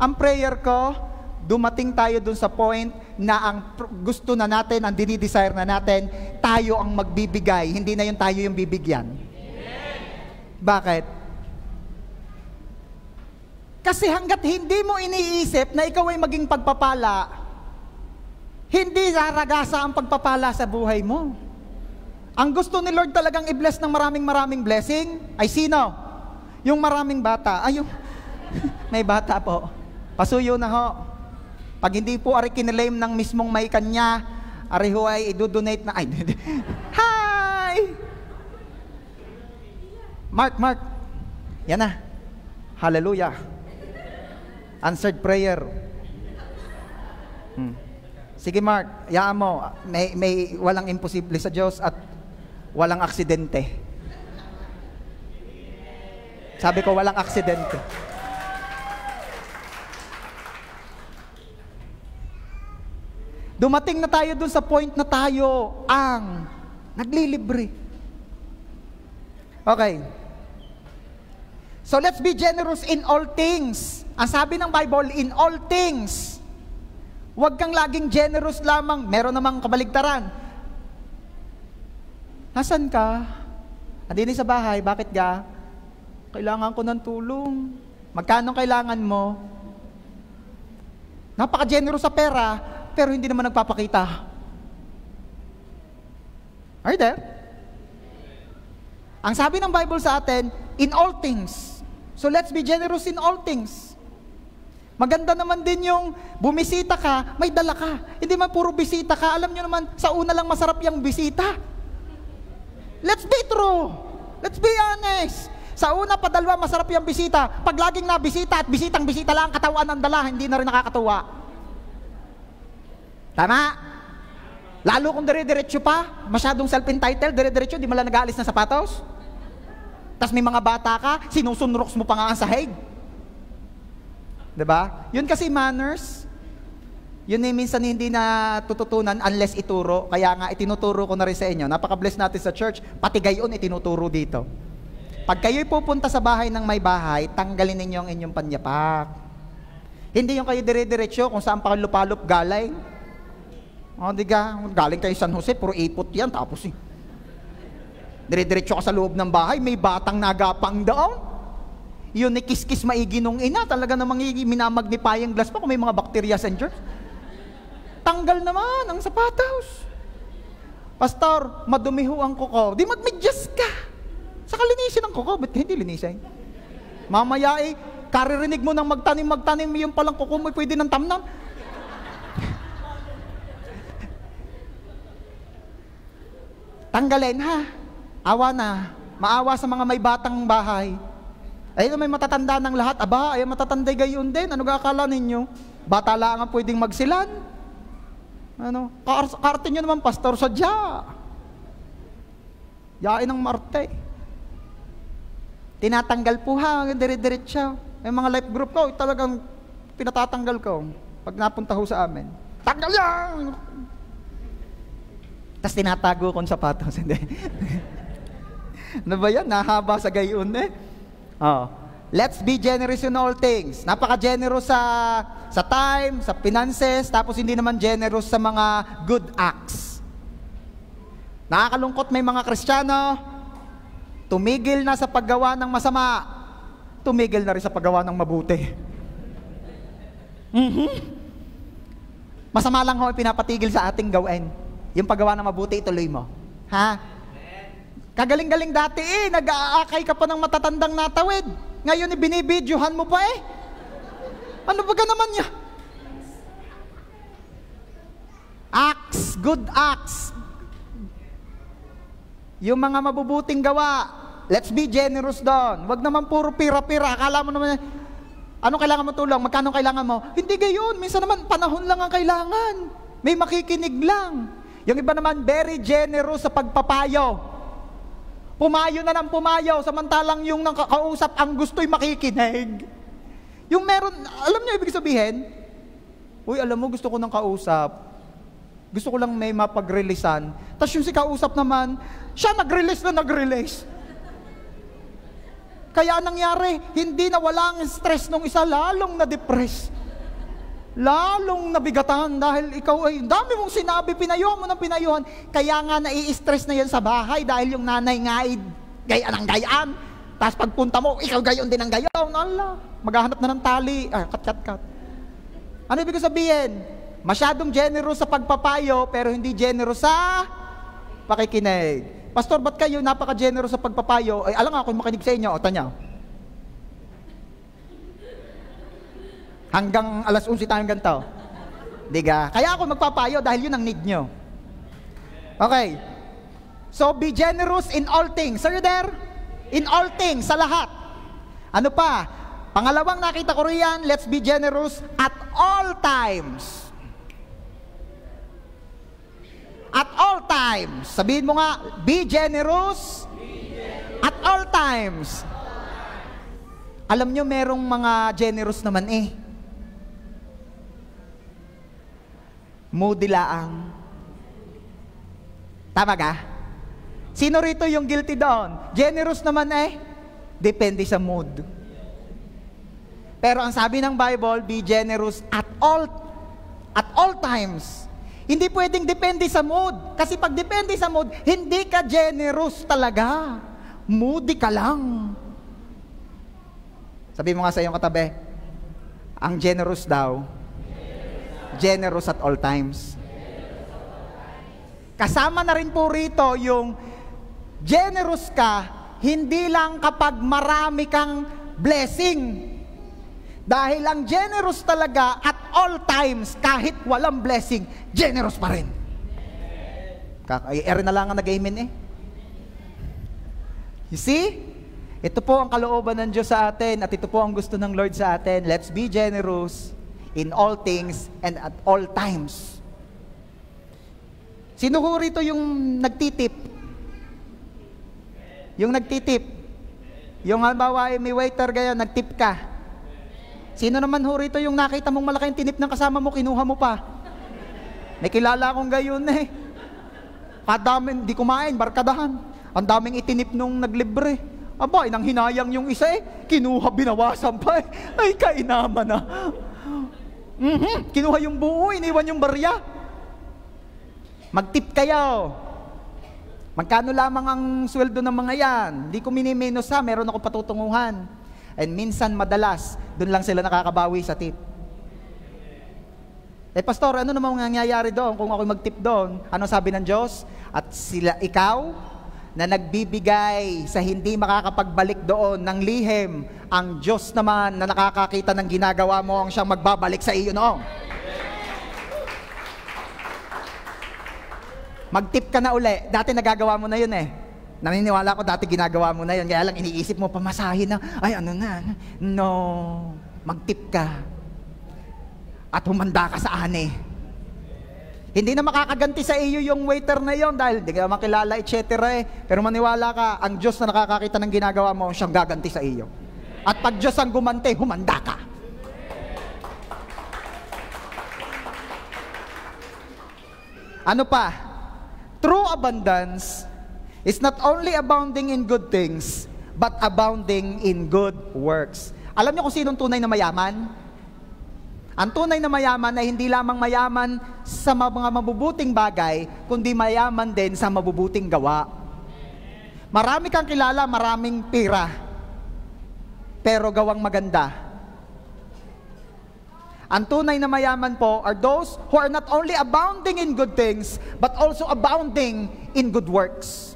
Ang prayer ko, dumating tayo dun sa point na ang gusto na natin, ang dinidesire na natin, tayo ang magbibigay, hindi na yung tayo yung bibigyan. Amen. Bakit? Kasi hanggat hindi mo iniisip na ikaw ay maging pagpapala, hindi raragasa ang pagpapala sa buhay mo. Ang gusto ni Lord talagang i-bless ng maraming blessing, ay sino? Yung maraming bata. Ay, yung may bata po. Pasuyo na ho. Pag hindi po ari kinilame ng mismong may kanya, ari ho ay i-donate na. Ay, hi! Mark. Yan na. Hallelujah. Answered prayer. Sige Mark, yaan mo. May walang imposible sa Diyos at walang aksidente. Sabi ko, walang aksidente. Dumating na tayo dun sa point na tayo ang naglilibre. Okay. So let's be generous in all things. Ang sabi ng Bible, in all things. Huwag kang laging generous lamang. Meron namang kabaligtaran. Nasaan ka? Andini sa bahay. Bakit ka? Kailangan ko ng tulong. Magkano kailangan mo? Napaka-generous sa pera, pero hindi naman nagpapakita. Are you there? Ang sabi ng Bible sa atin, in all things. So let's be generous in all things. Maganda naman din yung bumisita ka, may dala ka. Hindi man puro bisita ka. Alam nyo naman, sa una lang masarap yung bisita. Let's be true. Let's be honest. Sa una pa dalawa masarap yung bisita. Pag laging nabisita at bisitang-bisita lang katawan ng dala, hindi na rin nakakatuwa. Tama? Lalo kung dire-diretso pa, masyadong self-entitled, dire-diretso, di mala nag-aalis ng sapatos. Tapos may mga bata ka, sinusunroks mo pa nga ang sahig. Diba? Yun kasi manners. Yun eh minsan hindi na tututunan unless ituro. Kaya nga itinuturo ko na rin sa inyo. Napaka-bless natin sa church, pati gayon itinuturo dito. Pag kayo'y pupunta sa bahay ng may bahay, tanggalin ninyo ang inyong panyapak. Hindi yung kayo dire-diretso kung saan pa lupalop galay. O, galing kayo San Jose, puro ipot yan, tapos dire-diretso ka sa loob ng bahay, may batang nagapang daon. Yun ni kiskis maigi nung ina, talaga namang minamagnify ang glass pa kung may mga bacteria and germs. Tanggal naman ang sapatos. Pastor, madumi ho ang kuko. Di magmedyas ka. Saka linisin ang kuko, ba't hindi linisin? Mamaya karirinig mo ng magtanim, yung palang kuko mo pwede ng tamnan. Tanggalin ha. Awa na. Maawa sa mga may batang bahay. Ayun may matatanda ng lahat. Aba, ay matatanday gayon din. Ano gakala ninyo? Bata lang ang pwedeng magsilan. Ano? Karte nyo naman, pastor, sadya. Yain ng Marte. Tinatanggal po ha, dire-diretso. May mga life group ko, talagang pinatatanggal ko pag napunta ho sa amin. Tanggal yan! Tapos tinatago kong sapatos. Hindi. Ano ba yan? Nahaba sa gayon eh. Oh. Let's be generous in all things. Napaka-generous sa time, sa finances, tapos hindi naman generous sa mga good acts. Nakakalungkot may mga Kristiyano, tumigil na sa paggawa ng masama, tumigil na rin sa paggawa ng mabuti. Masama lang ho pinapatigil sa ating gawin. Yung paggawa ng mabuti, ituloy mo. Ha? Kagaling-galing dati nag-aakay ka pa ng matatandang natawid. Ngayon binibidyohan mo pa Ano ba ka naman niya? Acts, good acts. Yung mga mabubuting gawa, let's be generous doon. Wag naman puro pira-pira. Akala mo naman, ano kailangan mo tulong? Magkano kailangan mo? Hindi gayon. Minsan naman, panahon lang ang kailangan. May makikinig lang. Yung iba naman, very generous sa pagpapayo. Pumayo na ng pumayo, samantalang yung nakakausap ang gusto'y makikinig. Yung meron, alam niyo ibig sabihin? Uy, alam mo, gusto ko ng kausap. Gusto ko lang may mapag-releasean. Tapos yung si kausap naman, siya nag-release na nag-release. Kaya nangyari, hindi na wala ang stress nung isa, lalong na-depress. Lalong nabigatan dahil ikaw ay dami mong sinabi, pinayuhan mo ng pinayuhan. Kaya nga nai-stress na yan sa bahay dahil yung nanay nga ay gayaan ang gayaan. Tapos pagpunta mo, ikaw gayon din ang gayon. Allah, maghahanap na ng tali. Kat. Ano ibig sabihin? Masyadong generous sa pagpapayo pero hindi generous sa pakikinig. Pastor, ba't kayo napaka-generous sa pagpapayo? Ay, alam nga ako makinig sa inyo. O, tanya. Hanggang alas 11 tayong ganito. Diga? Kaya ako magpapayo dahil yun ang need nyo. Okay. So, be generous in all things. Are you there? In all things, sa lahat. Ano pa? Pangalawang nakita ko riyan, let's be generous at all times. At all times. Sabihin mo nga, be generous at all times. Alam nyo, merong mga generous naman moody laang. Tama ka? Sino rito yung guilty doon? Generous naman depende sa mood. Pero ang sabi ng Bible, be generous at all times. Hindi pwedeng depende sa mood. Kasi pag depende sa mood, hindi ka generous talaga. Moody ka lang. Sabi mo nga sa iyong katabi, ang generous daw, generous at all times. Kasama na rin po rito yung generous ka, hindi lang kapag marami kang blessing. Dahil ang generous talaga at all times, kahit walang blessing, generous pa rin. Na lang ang nag-amen You see? Ito po ang kalooban ng Diyos sa atin at ito po ang gusto ng Lord sa atin. Let's be generous in all things and at all times. Sino ho rito yung nagtitip? Yung nagtitip. Yung halimbawa may waiter gayon, nagtip ka. Sino naman ho rito yung nakita mong malaking tinip ng kasama mo, kinuha mo pa? May kilala akong gayon Kadaming, di kumain, barkadahan. Ang daming itinip nung naglibre. Aba, nang hinayang yung isa kinuha, binawasan pa Ay, kainaman na. Kinuha yung buo, iniwan yung barya. Magtip kayo. Magkano lamang ang sweldo ng mga yan? Hindi ko minimenos meron ako patutunguhan. And minsan, madalas, doon lang sila nakakabawi sa tip. Pastor, ano namang nangyayari doon kung ako magtip doon? Ano sabi ng Diyos? At ikaw, na nagbibigay sa hindi makakapagbalik doon ng lihim, ang Diyos naman na nakakakita ng ginagawa mo ang siyang magbabalik sa iyo noong. Magtip ka na uli. Dati nagagawa mo na yun Naniniwala ko dati ginagawa mo na yun. Kaya lang iniisip mo, pamasahin na. Ay, ano na. No. Magtip ka. At humanda ka sa ani. Hindi na makakaganti sa iyo yung waiter na yon dahil hindi ka makilala, etc. Pero maniwala ka, ang Diyos na nakakakita ng ginagawa mo, siyang gaganti sa iyo. At pag Diyos ang gumante, humanda ka. Ano pa? True abundance is not only abounding in good things, but abounding in good works. Alam niyo kung sinong tunay na mayaman? Ang tunay na mayaman ay hindi lamang mayaman sa mga mabubuting bagay, kundi mayaman din sa mabubuting gawa. Marami kang kilala, maraming pera, pero gawang maganda. Ang tunay na mayaman po are those who are not only abounding in good things, but also abounding in good works.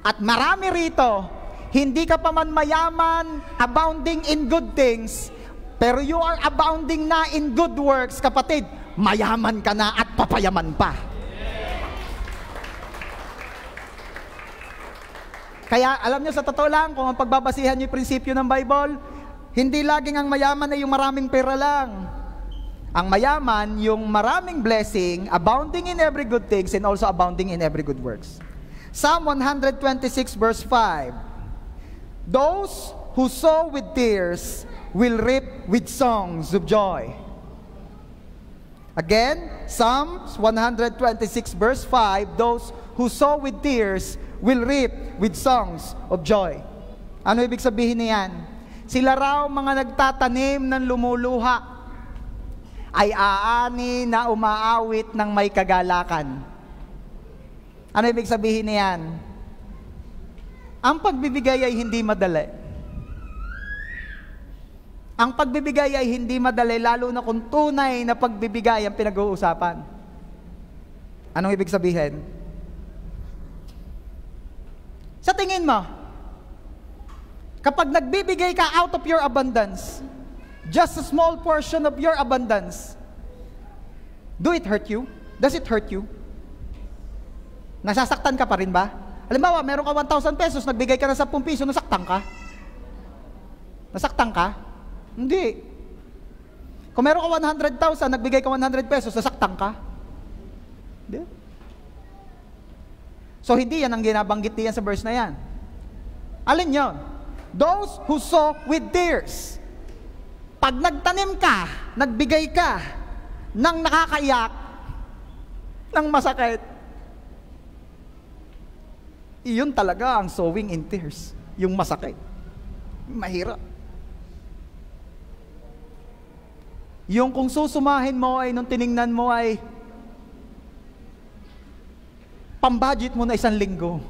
At marami rito, hindi ka pa man mayaman, abounding in good things, pero you are abounding na in good works, kapatid, mayaman ka na at papayaman pa. Kaya alam nyo, sa totoo lang, kung ang pagbabasihan nyo yung prinsipyo ng Bible, hindi laging ang mayaman ay yung maraming pera lang. Ang mayaman, yung maraming blessing, abounding in every good things, and also abounding in every good works. Psalm 126 verse 5. Those who sow with tears will reap with songs of joy. Again, Psalm 126 verse 5. Those who sow with tears will reap with songs of joy. Ano ibig sabihin niyan? Sila raw mga nagtatanim ng lumuluha ay aani na umaawit ng may kagalakan. Ano ibig sabihin niyan? Ang pagbibigay ay hindi madali. Ang pagbibigay ay hindi madali, lalo na kung tunay na pagbibigay ang pinag-uusapan. Anong ibig sabihin? Sa tingin mo, kapag nagbibigay ka out of your abundance, just a small portion of your abundance, do it hurt you? Does it hurt you? Nasasaktan ka pa rin ba? Halimbawa, meron ka 1,000 pesos, nagbigay ka na 10 piso, nasaktan ka? Nasaktan ka? Hindi. Kung meron ka 100,000, nagbigay ka 100 pesos, nasaktan ka? Hindi. So, hindi yan ang ginabanggit niyan sa verse na yan. Alin yun? Those who sow with tears. Pag nagtanim ka, nagbigay ka ng nakakaiyak, ng masakit, iyon talaga ang sowing in tears. Yung masakit. Mahirap. Yung kung susumahin mo ay nung tiningnan mo ay pambudget mo na 1 linggo.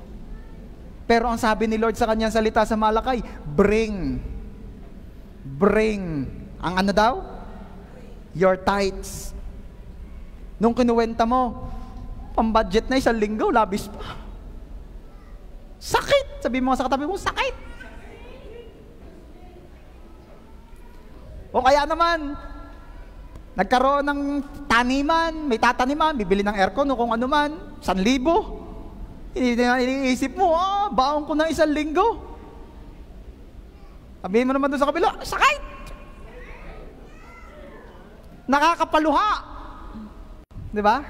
Pero ang sabi ni Lord sa kanyang salita sa Malakay, bring. Ang ano daw? Your tithes. Nung kinuwenta mo, pambudget na 1 linggo, labis pa. Sakit! Sabi mo sa katabi mo, sakit! O kaya naman, nagkaroon ng taniman, may tataniman, bibili ng aircon o kung ano man, 1,000. Iniisip mo, baon ko na 1 linggo. Sabihin mo naman doon sa kabila, sakit! Nakakapaluha. Di ba?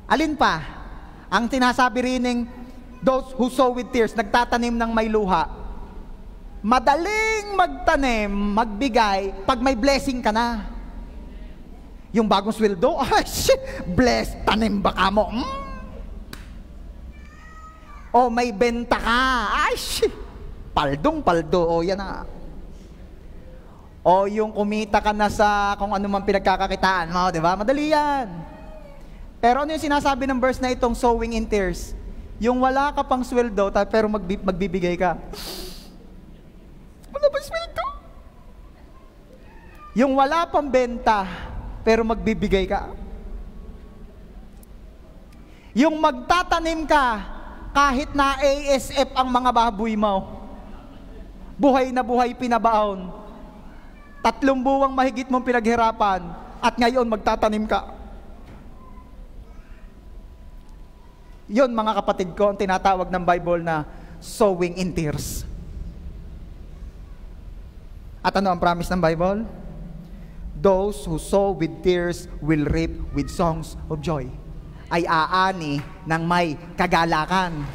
Alin pa? Ang tinasabi rin those who sow with tears, nagtatanim ng may luha. Madaling magtanim, magbigay, pag may blessing ka na. Yung bagong sweldo, bless, tanim baka mo. O may benta ka, paldong-paldo, yan na. O yung kumita ka na sa kung ano man pinagkakakitaan mo, di ba? Madali yan. Pero ano yung sinasabi ng verse na itong sowing in tears? Yung wala ka pang sweldo, pero magbibigay ka. Wala bang sweldo? Yung wala pang benta, pero magbibigay ka. Yung magtatanim ka, kahit na ASF ang mga baboy mo, buhay na buhay pinabaon, 3 buwang mahigit mong pinaghirapan, at ngayon magtatanim ka. Yun mga kapatid ko, ang tinatawag ng Bible na sowing in tears. At ano ang promise ng Bible? Those who sow with tears will reap with songs of joy. Ay aani ng may kagalakan.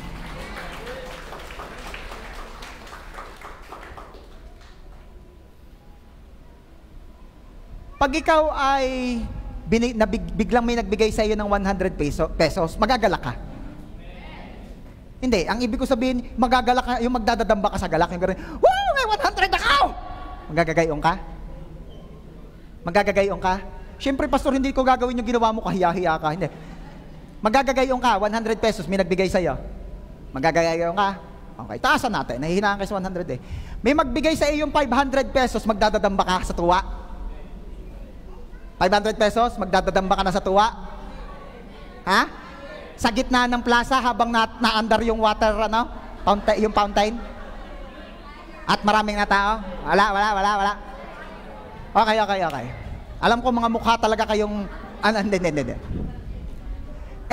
Pag ikaw ay biglang may nagbigay sa iyo ng 100 pesos, magagalak ka. Hindi, ang ibig ko sabihin, magagalak ka, yung magdadadamba ka sa galak, yung gano'n, woo, may 100 ako! Magagagayong ka? Magagagayong ka? Siyempre, pastor, hindi ko gagawin yung ginawa mo, kahiya-hiya ka. Hindi. Magagagayong ka, 100 pesos, may nagbigay sa iyo. Magagagayong ka? Okay, taasan natin, nahihinaan kayo sa 100 eh. May magbigay sa iyo yung 500 pesos, magdadadamba ka sa tuwa. 500 pesos, magdadadamba ka na sa tuwa? Ha? Sa gitna ng plaza habang na-under yung water, yung fountain? At maraming na tao? Wala. Okay. Alam ko mga mukha talaga kayong, hindi.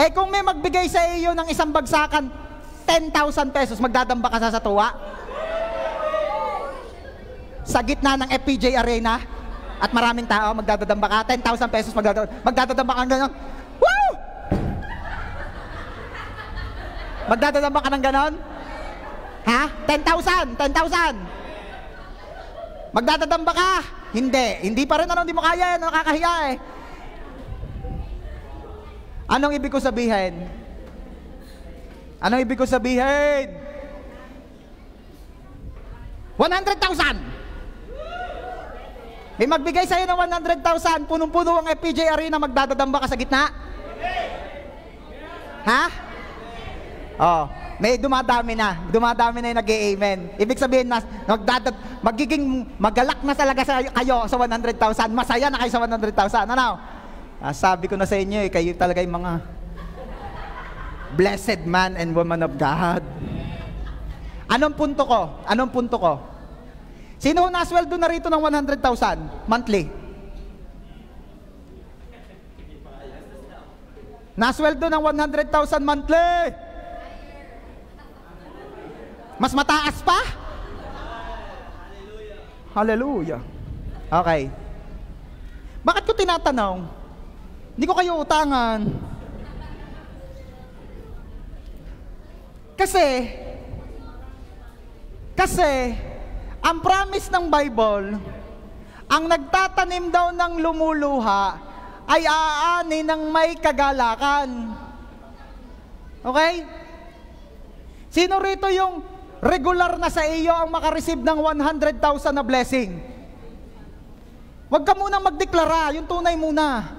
Eh kung may magbigay sa iyo ng isang bagsakan, 10,000 pesos, magdadamba ka sa tuwa? Sa gitna ng FPJ Arena, at maraming tao, magdadadamba ka, 10,000 pesos, magdadadamba ka ng gano'n. Woo! Magdadadamba ka ng gano'n? Ha? 10,000! Magdadadamba ka? Hindi pa rin, hindi mo kaya, nakakahiya eh. Anong ibig ko sabihin? 100,000! May magbigay sa'yo ng 100,000, punong-puno ang FPJ Arena, magdadadamba ka sa gitna? Ha? Oh, may dumadami na yung nag-i-amen. Ibig sabihin na magiging magalak na talaga kayo sa 100,000. Masaya na kayo sa 100,000. Ano? Sabi ko na sa inyo, kayo talaga yung mga blessed man and woman of God. Anong punto ko? Sino nasweldo na rito ng 100,000 monthly? Nasweldo ng 100,000 monthly? Mas mataas pa? Hallelujah. Okay. Bakit ko tinatanong? Hindi ko kayo utangan. Kasi ang promise ng Bible, ang nagtatanim daw ng lumuluha ay aani ng may kagalakan. Okay? Sino rito yung regular na sa iyo ang makareceive ng 100,000 na blessing? Huwag ka munang magdeklara, yung tunay muna.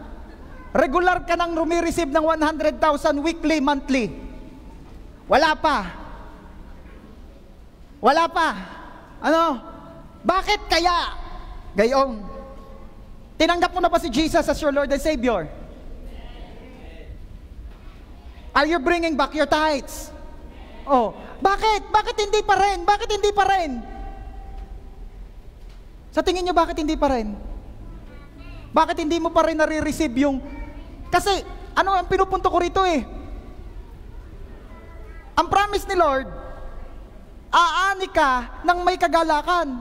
Regular ka nang rumireceive ng 100,000 weekly, monthly. Wala pa. Ano? Bakit kaya? Gayong, tinanggap mo na ba si Jesus as your Lord and Savior? Are you bringing back your tithes? Oh, bakit? Bakit hindi pa rin? Sa tingin niyo, bakit hindi pa rin? Bakit hindi mo pa rin nare-receive yung... Kasi, ano ang pinupunto ko rito eh? Ang promise ni Lord, aani ka ng may kagalakan.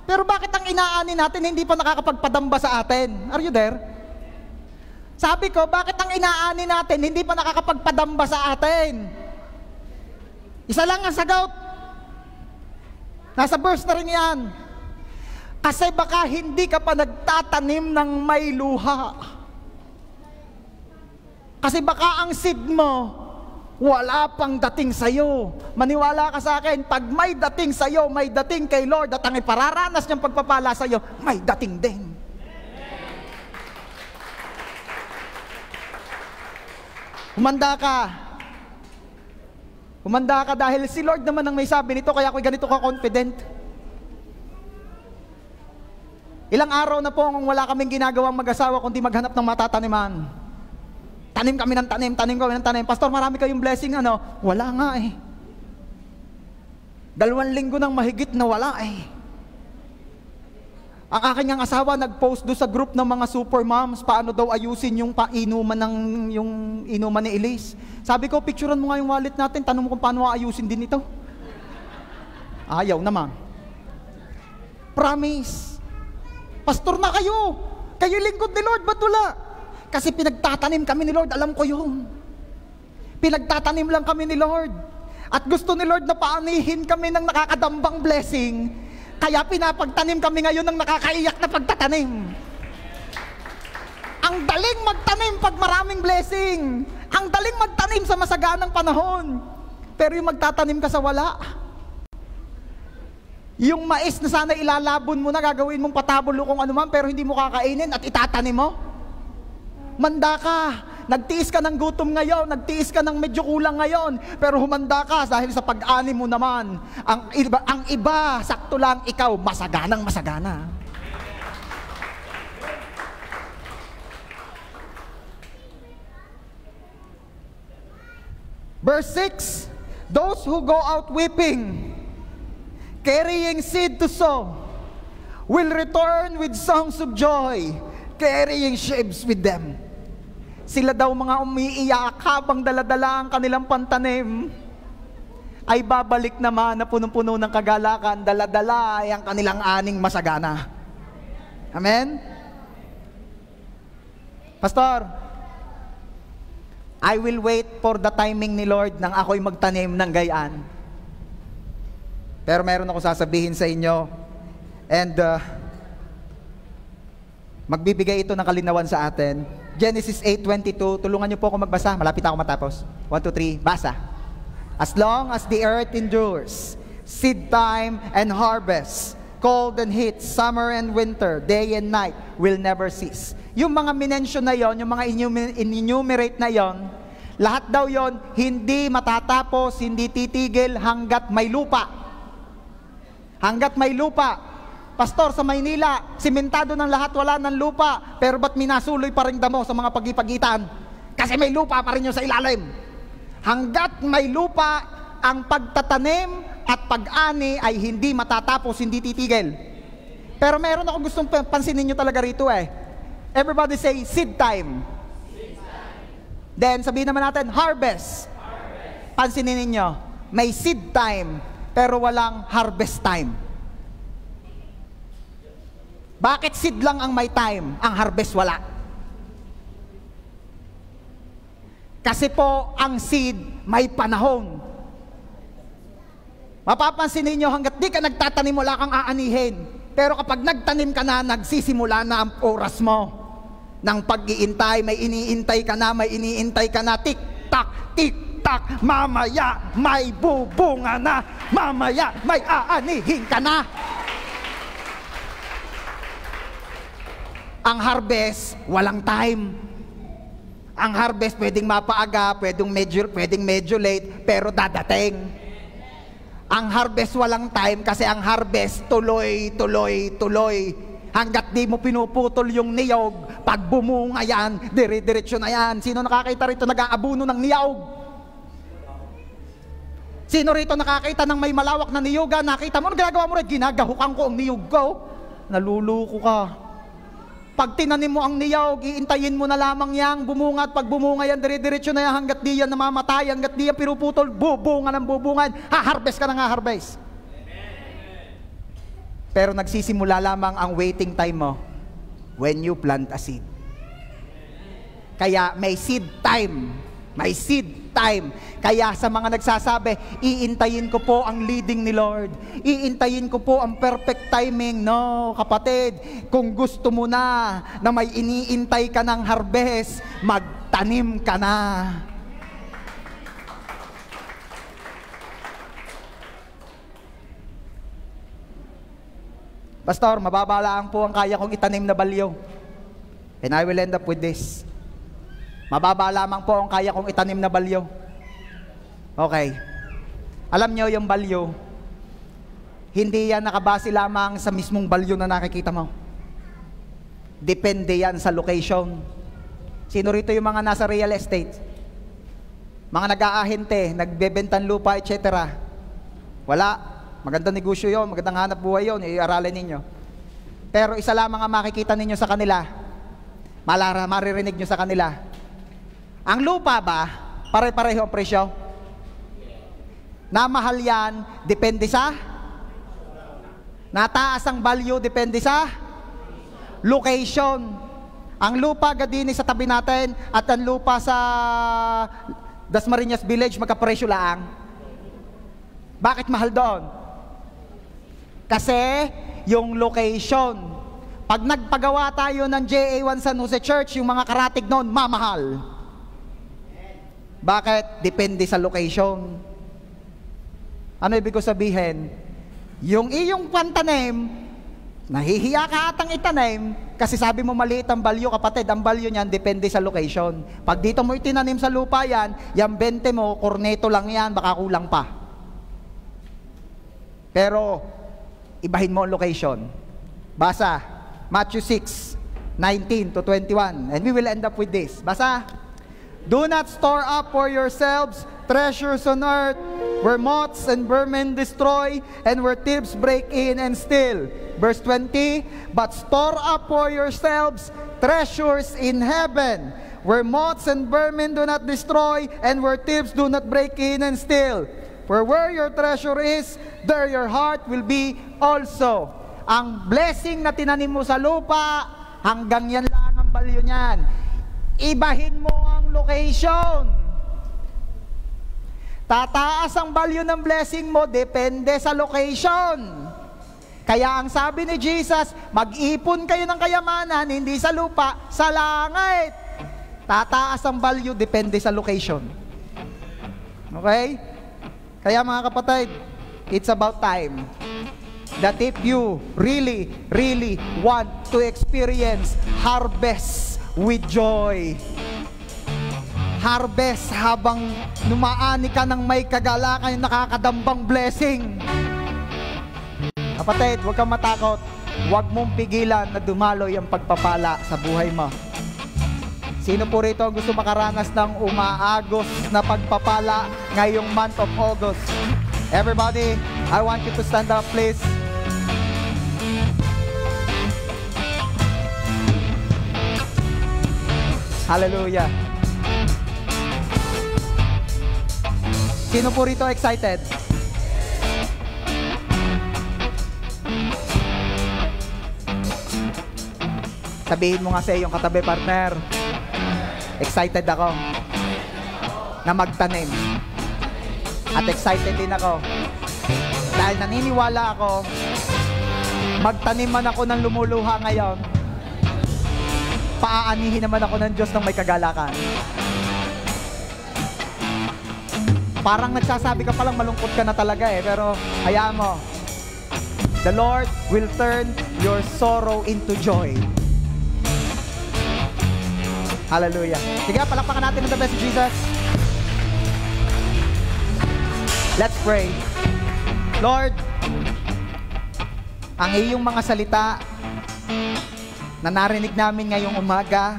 Pero bakit ang inaani natin hindi pa nakakapagpadamba sa atin? Are you there? Sabi ko, bakit ang inaani natin hindi pa nakakapagpadamba sa atin? Isa lang ang sagot. Nasa verse na rin yan. Kasi baka hindi ka pa nagtatanim ng may luha. Kasi baka ang seed mo wala pang dating sa'yo. Maniwala ka sa akin, pag may dating sa'yo, may dating kay Lord at ang ipararanas niyang pagpapala sa'yo, may dating din. Humanda ka dahil si Lord naman ang may sabi nito, kaya ako'y ganito ka-confident. Ilang araw na po kung wala kaming ginagawang mag-asawa kundi maghanap ng matataniman. Tanim kami ng tanim. Pastor, marami kayong blessing, ano? Wala nga eh. 2 linggo nang mahigit na wala eh. Ang aking asawa nag-post doon sa group ng mga super moms, paano daw ayusin yung inuman ni Elise. Sabi ko, picturean mo nga yung wallet natin, tanong mo kung paano ayusin din ito. Ayaw naman. Promise. Pastor na kayo. Kayo lingkod ni Lord, ba't wala? Kasi pinagtatanim kami ni Lord, alam ko yun. Pinagtatanim lang kami ni Lord. At gusto ni Lord na paanihin kami ng nakakadambang blessing. Kaya pinapagtanim kami ngayon ng nakakaiyak na pagtatanim. Ang daling magtanim pag maraming blessing. Ang daling magtanim sa masaganang panahon. Pero yung magtatanim ka sa wala, yung mais na sana ilalabon mo na, gagawin mong patabulo kung ano man, pero hindi mo kakainin at itatanim mo, manda ka. Nagtiis ka ng gutom ngayon, nagtiis ka ng medyo kulang ngayon, pero humanda ka dahil sa pag-ani mo naman. Ang iba, sakto lang, ikaw, masaganang masagana. Verse 6, those who go out weeping, carrying seed to sow, will return with songs of joy, carrying sheaves with them. Sila daw mga umiiyak habang daladala ang kanilang pantanim, ay babalik naman na punong-puno ng kagalakan, daladala ay ang kanilang aning masagana. Amen? Pastor, I will wait for the timing ni Lord nang ako'y magtanim ng gayaan. Pero meron ako sasabihin sa inyo, and magbibigay ito ng kalinawan sa atin. Genesis 8:22, tulungan niyo po ako magbasa, malapit ako matapos. 1, 2, 3, basa. As long as the earth endures, seed time and harvest, cold and heat, summer and winter, day and night will never cease. Yung mga minention na yon, yung mga enumerate na yon, lahat daw yon hindi matatapos, hindi titigil hanggat may lupa. Hanggat may lupa. Pastor, sa Maynila, simentado ng lahat, wala ng lupa, pero ba't minasuloy pa rin damo sa mga pagipagitan? Kasi may lupa pa rin yun sa ilalim. Hanggat may lupa, ang pagtatanim at pag-ani ay hindi matatapos, hindi titigil. Pero meron ako gustong pansinin nyo talaga rito eh. Everybody say, seed time. Seed time. Then, sabihin naman natin, harvest. Harvest. Pansinin ninyo, may seed time, pero walang harvest time. Bakit seed lang ang may time, ang harvest wala? Kasi po, ang seed may panahon. Mapapansin ninyo, hanggat di ka nagtatanim, wala kang aanihin. Pero kapag nagtanim ka na, nagsisimula na ang oras mo ng pag-iintay. May iniintay ka na, may iniintay ka na. Tik-tak, tik-tak, mamaya may bubunga na, mamaya may aanihin ka na. Ang harvest, walang time. Ang harvest pwedeng mapaaga, pwedeng medyo late, pero dadating. Ang harvest walang time kasi ang harvest tuloy. Hanggat di mo pinuputol yung niyog, pag bumunga yan, dire-diretso na yan. Sino nakakita rito nag-aabuno ng niyog? Sino rito nakakita ng may malawak na niyoga? Nakita mo, ano ginagawa mo rin? Ginagahukan ko ang niyog ko. Naluluko ka. Pag tinanim mo ang niyog, iintayin mo na lamang yang bumunga, at pag bumunga yan, dire-diretso na yan hanggat di yan namamatay, hanggat di yan pinuputol, bubunga ng bubungan, ha-harvest ka na ha-harvest. Pero nagsisimula lamang ang waiting time mo when you plant a seed. Kaya may seed time. May seed time. Kaya sa mga nagsasabi, iintayin ko po ang leading ni Lord. Iintayin ko po ang perfect timing. No, kapatid, kung gusto mo na may iniintay ka ng harvest, magtanim ka na. Pastor, mababa lang po ang kaya kong itanim na balyo. And I will end up with this. Mababa lamang po ang kaya kong itanim na balyo. Okay. Alam nyo yung balyo, hindi yan nakabase lamang sa mismong balyo na nakikita mo. Depende yan sa location. Sino rito yung mga nasa real estate? Mga nag-aahente, nagbebentang lupa, etc. Wala. Magandang negosyo yon, magandang hanap buhay yon, i-aralin ninyo. Pero isa lamang ang makikita ninyo sa kanila, maririnig nyo sa kanila. Ang lupa ba, pare-pareho ang presyo? Namahal yan, depende sa? Nataas ang value, depende sa? Location. Ang lupa gadini sa tabi natin at ang lupa sa Dasmariñas Village magkapresyo laang. Bakit mahal doon? Kasi yung location. Pag nagpagawa tayo ng JA1 San Jose Church, yung mga karatig noon, mamahal. Bakit? Depende sa location. Ano ibig ko sabihin? Yung iyong pantanim, nahihiya ka atang itanim, kasi sabi mo maliit ang value, kapatid, ang value niyan depende sa location. Pag dito mo itinanim sa lupa yan, yung 20 mo, korneto lang yan, baka kulang pa. Pero, ibahin mo ang location. Basa, Matthew 6:19 to 21, and we will end up with this. Basa, do not store up for yourselves treasures on earth, where moths and vermin destroy, and where thieves break in and steal. Verse 20, but store up for yourselves treasures in heaven, where moths and vermin do not destroy, and where thieves do not break in and steal. For where your treasure is, there your heart will be also. Ang blessing na tinanim mo sa lupa, hanggang yan lang ang value niyan. Ibahin mo ang location. Tataas ang value ng blessing mo, depende sa location. Kaya ang sabi ni Jesus, mag-ipon kayo ng kayamanan, hindi sa lupa, sa langit. Tataas ang value, depende sa location. Okay? Kaya mga kapatid, it's about time that if you really, really want to experience harvest with joy, harvest habang numaani ka ng may kagalakan, yung nakakadambang blessing. Kapatid, huwag kang matakot. Huwag mong pigilan na dumaloy ang pagpapala sa buhay mo. Sino po rito ang gusto makaranas ng umaagos na pagpapala ngayong month of August? Everybody, I want you to stand up, please. Hallelujah. Sino po rito excited? Sabihin mo nga sa iyong katabi, partner, excited ako na magtanim. At excited din ako dahil naniniwala ako, magtanim man ako ng lumuluha ngayon, paaanihin naman ako ng Diyos ng may kagalakan. Parang nagsasabi ka palang malungkot ka na talaga pero hayaan mo, the Lord will turn your sorrow into joy. Hallelujah. Sige, palakpakan natin ang the best Jesus. Let's pray. Lord, ang iyong mga salita na narinig namin ngayong umaga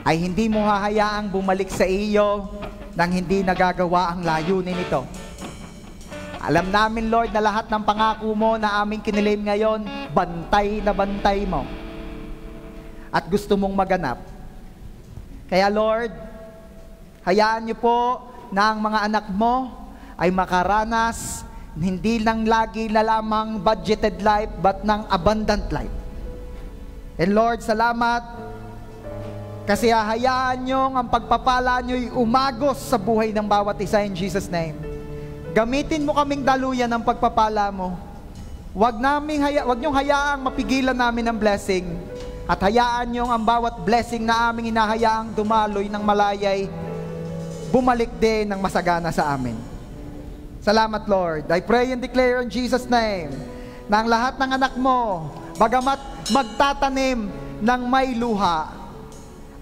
ay hindi mo hahayaang bumalik sa iyo nang hindi nagagawa ang layunin nito. Alam namin, Lord, na lahat ng pangako mo na aming kinilim ngayon, bantay na bantay mo. At gusto mong maganap. Kaya Lord, hayaan niyo po na ang mga anak mo ay makaranas hindi lang lagi na lamang budgeted life but ng abundant life. And Lord, salamat kasi hahayaan niyo ang pagpapala niyo'y umagos sa buhay ng bawat isa in Jesus' name. Gamitin mo kaming daluyan ng pagpapala mo. Huwag niyong hayaang mapigilan namin ang blessing. At hayaan niyong ang bawat blessing na aming hinahayaang dumaloy ng malayay, bumalik din ng masagana sa amin. Salamat, Lord. I pray and declare in Jesus' name na ang lahat ng anak mo, bagamat magtatanim ng may luha,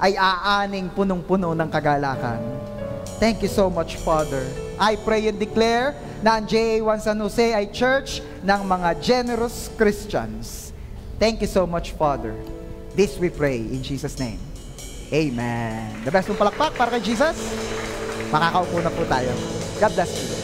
ay aaning punong-puno ng kagalakan. Thank you so much, Father. I pray and declare na ang JA1 San Jose ay church ng mga generous Christians. Thank you so much, Father. This we pray in Jesus' name. Amen. The best mong palakpak para kay Jesus. Makakaupo na po tayo. God bless you.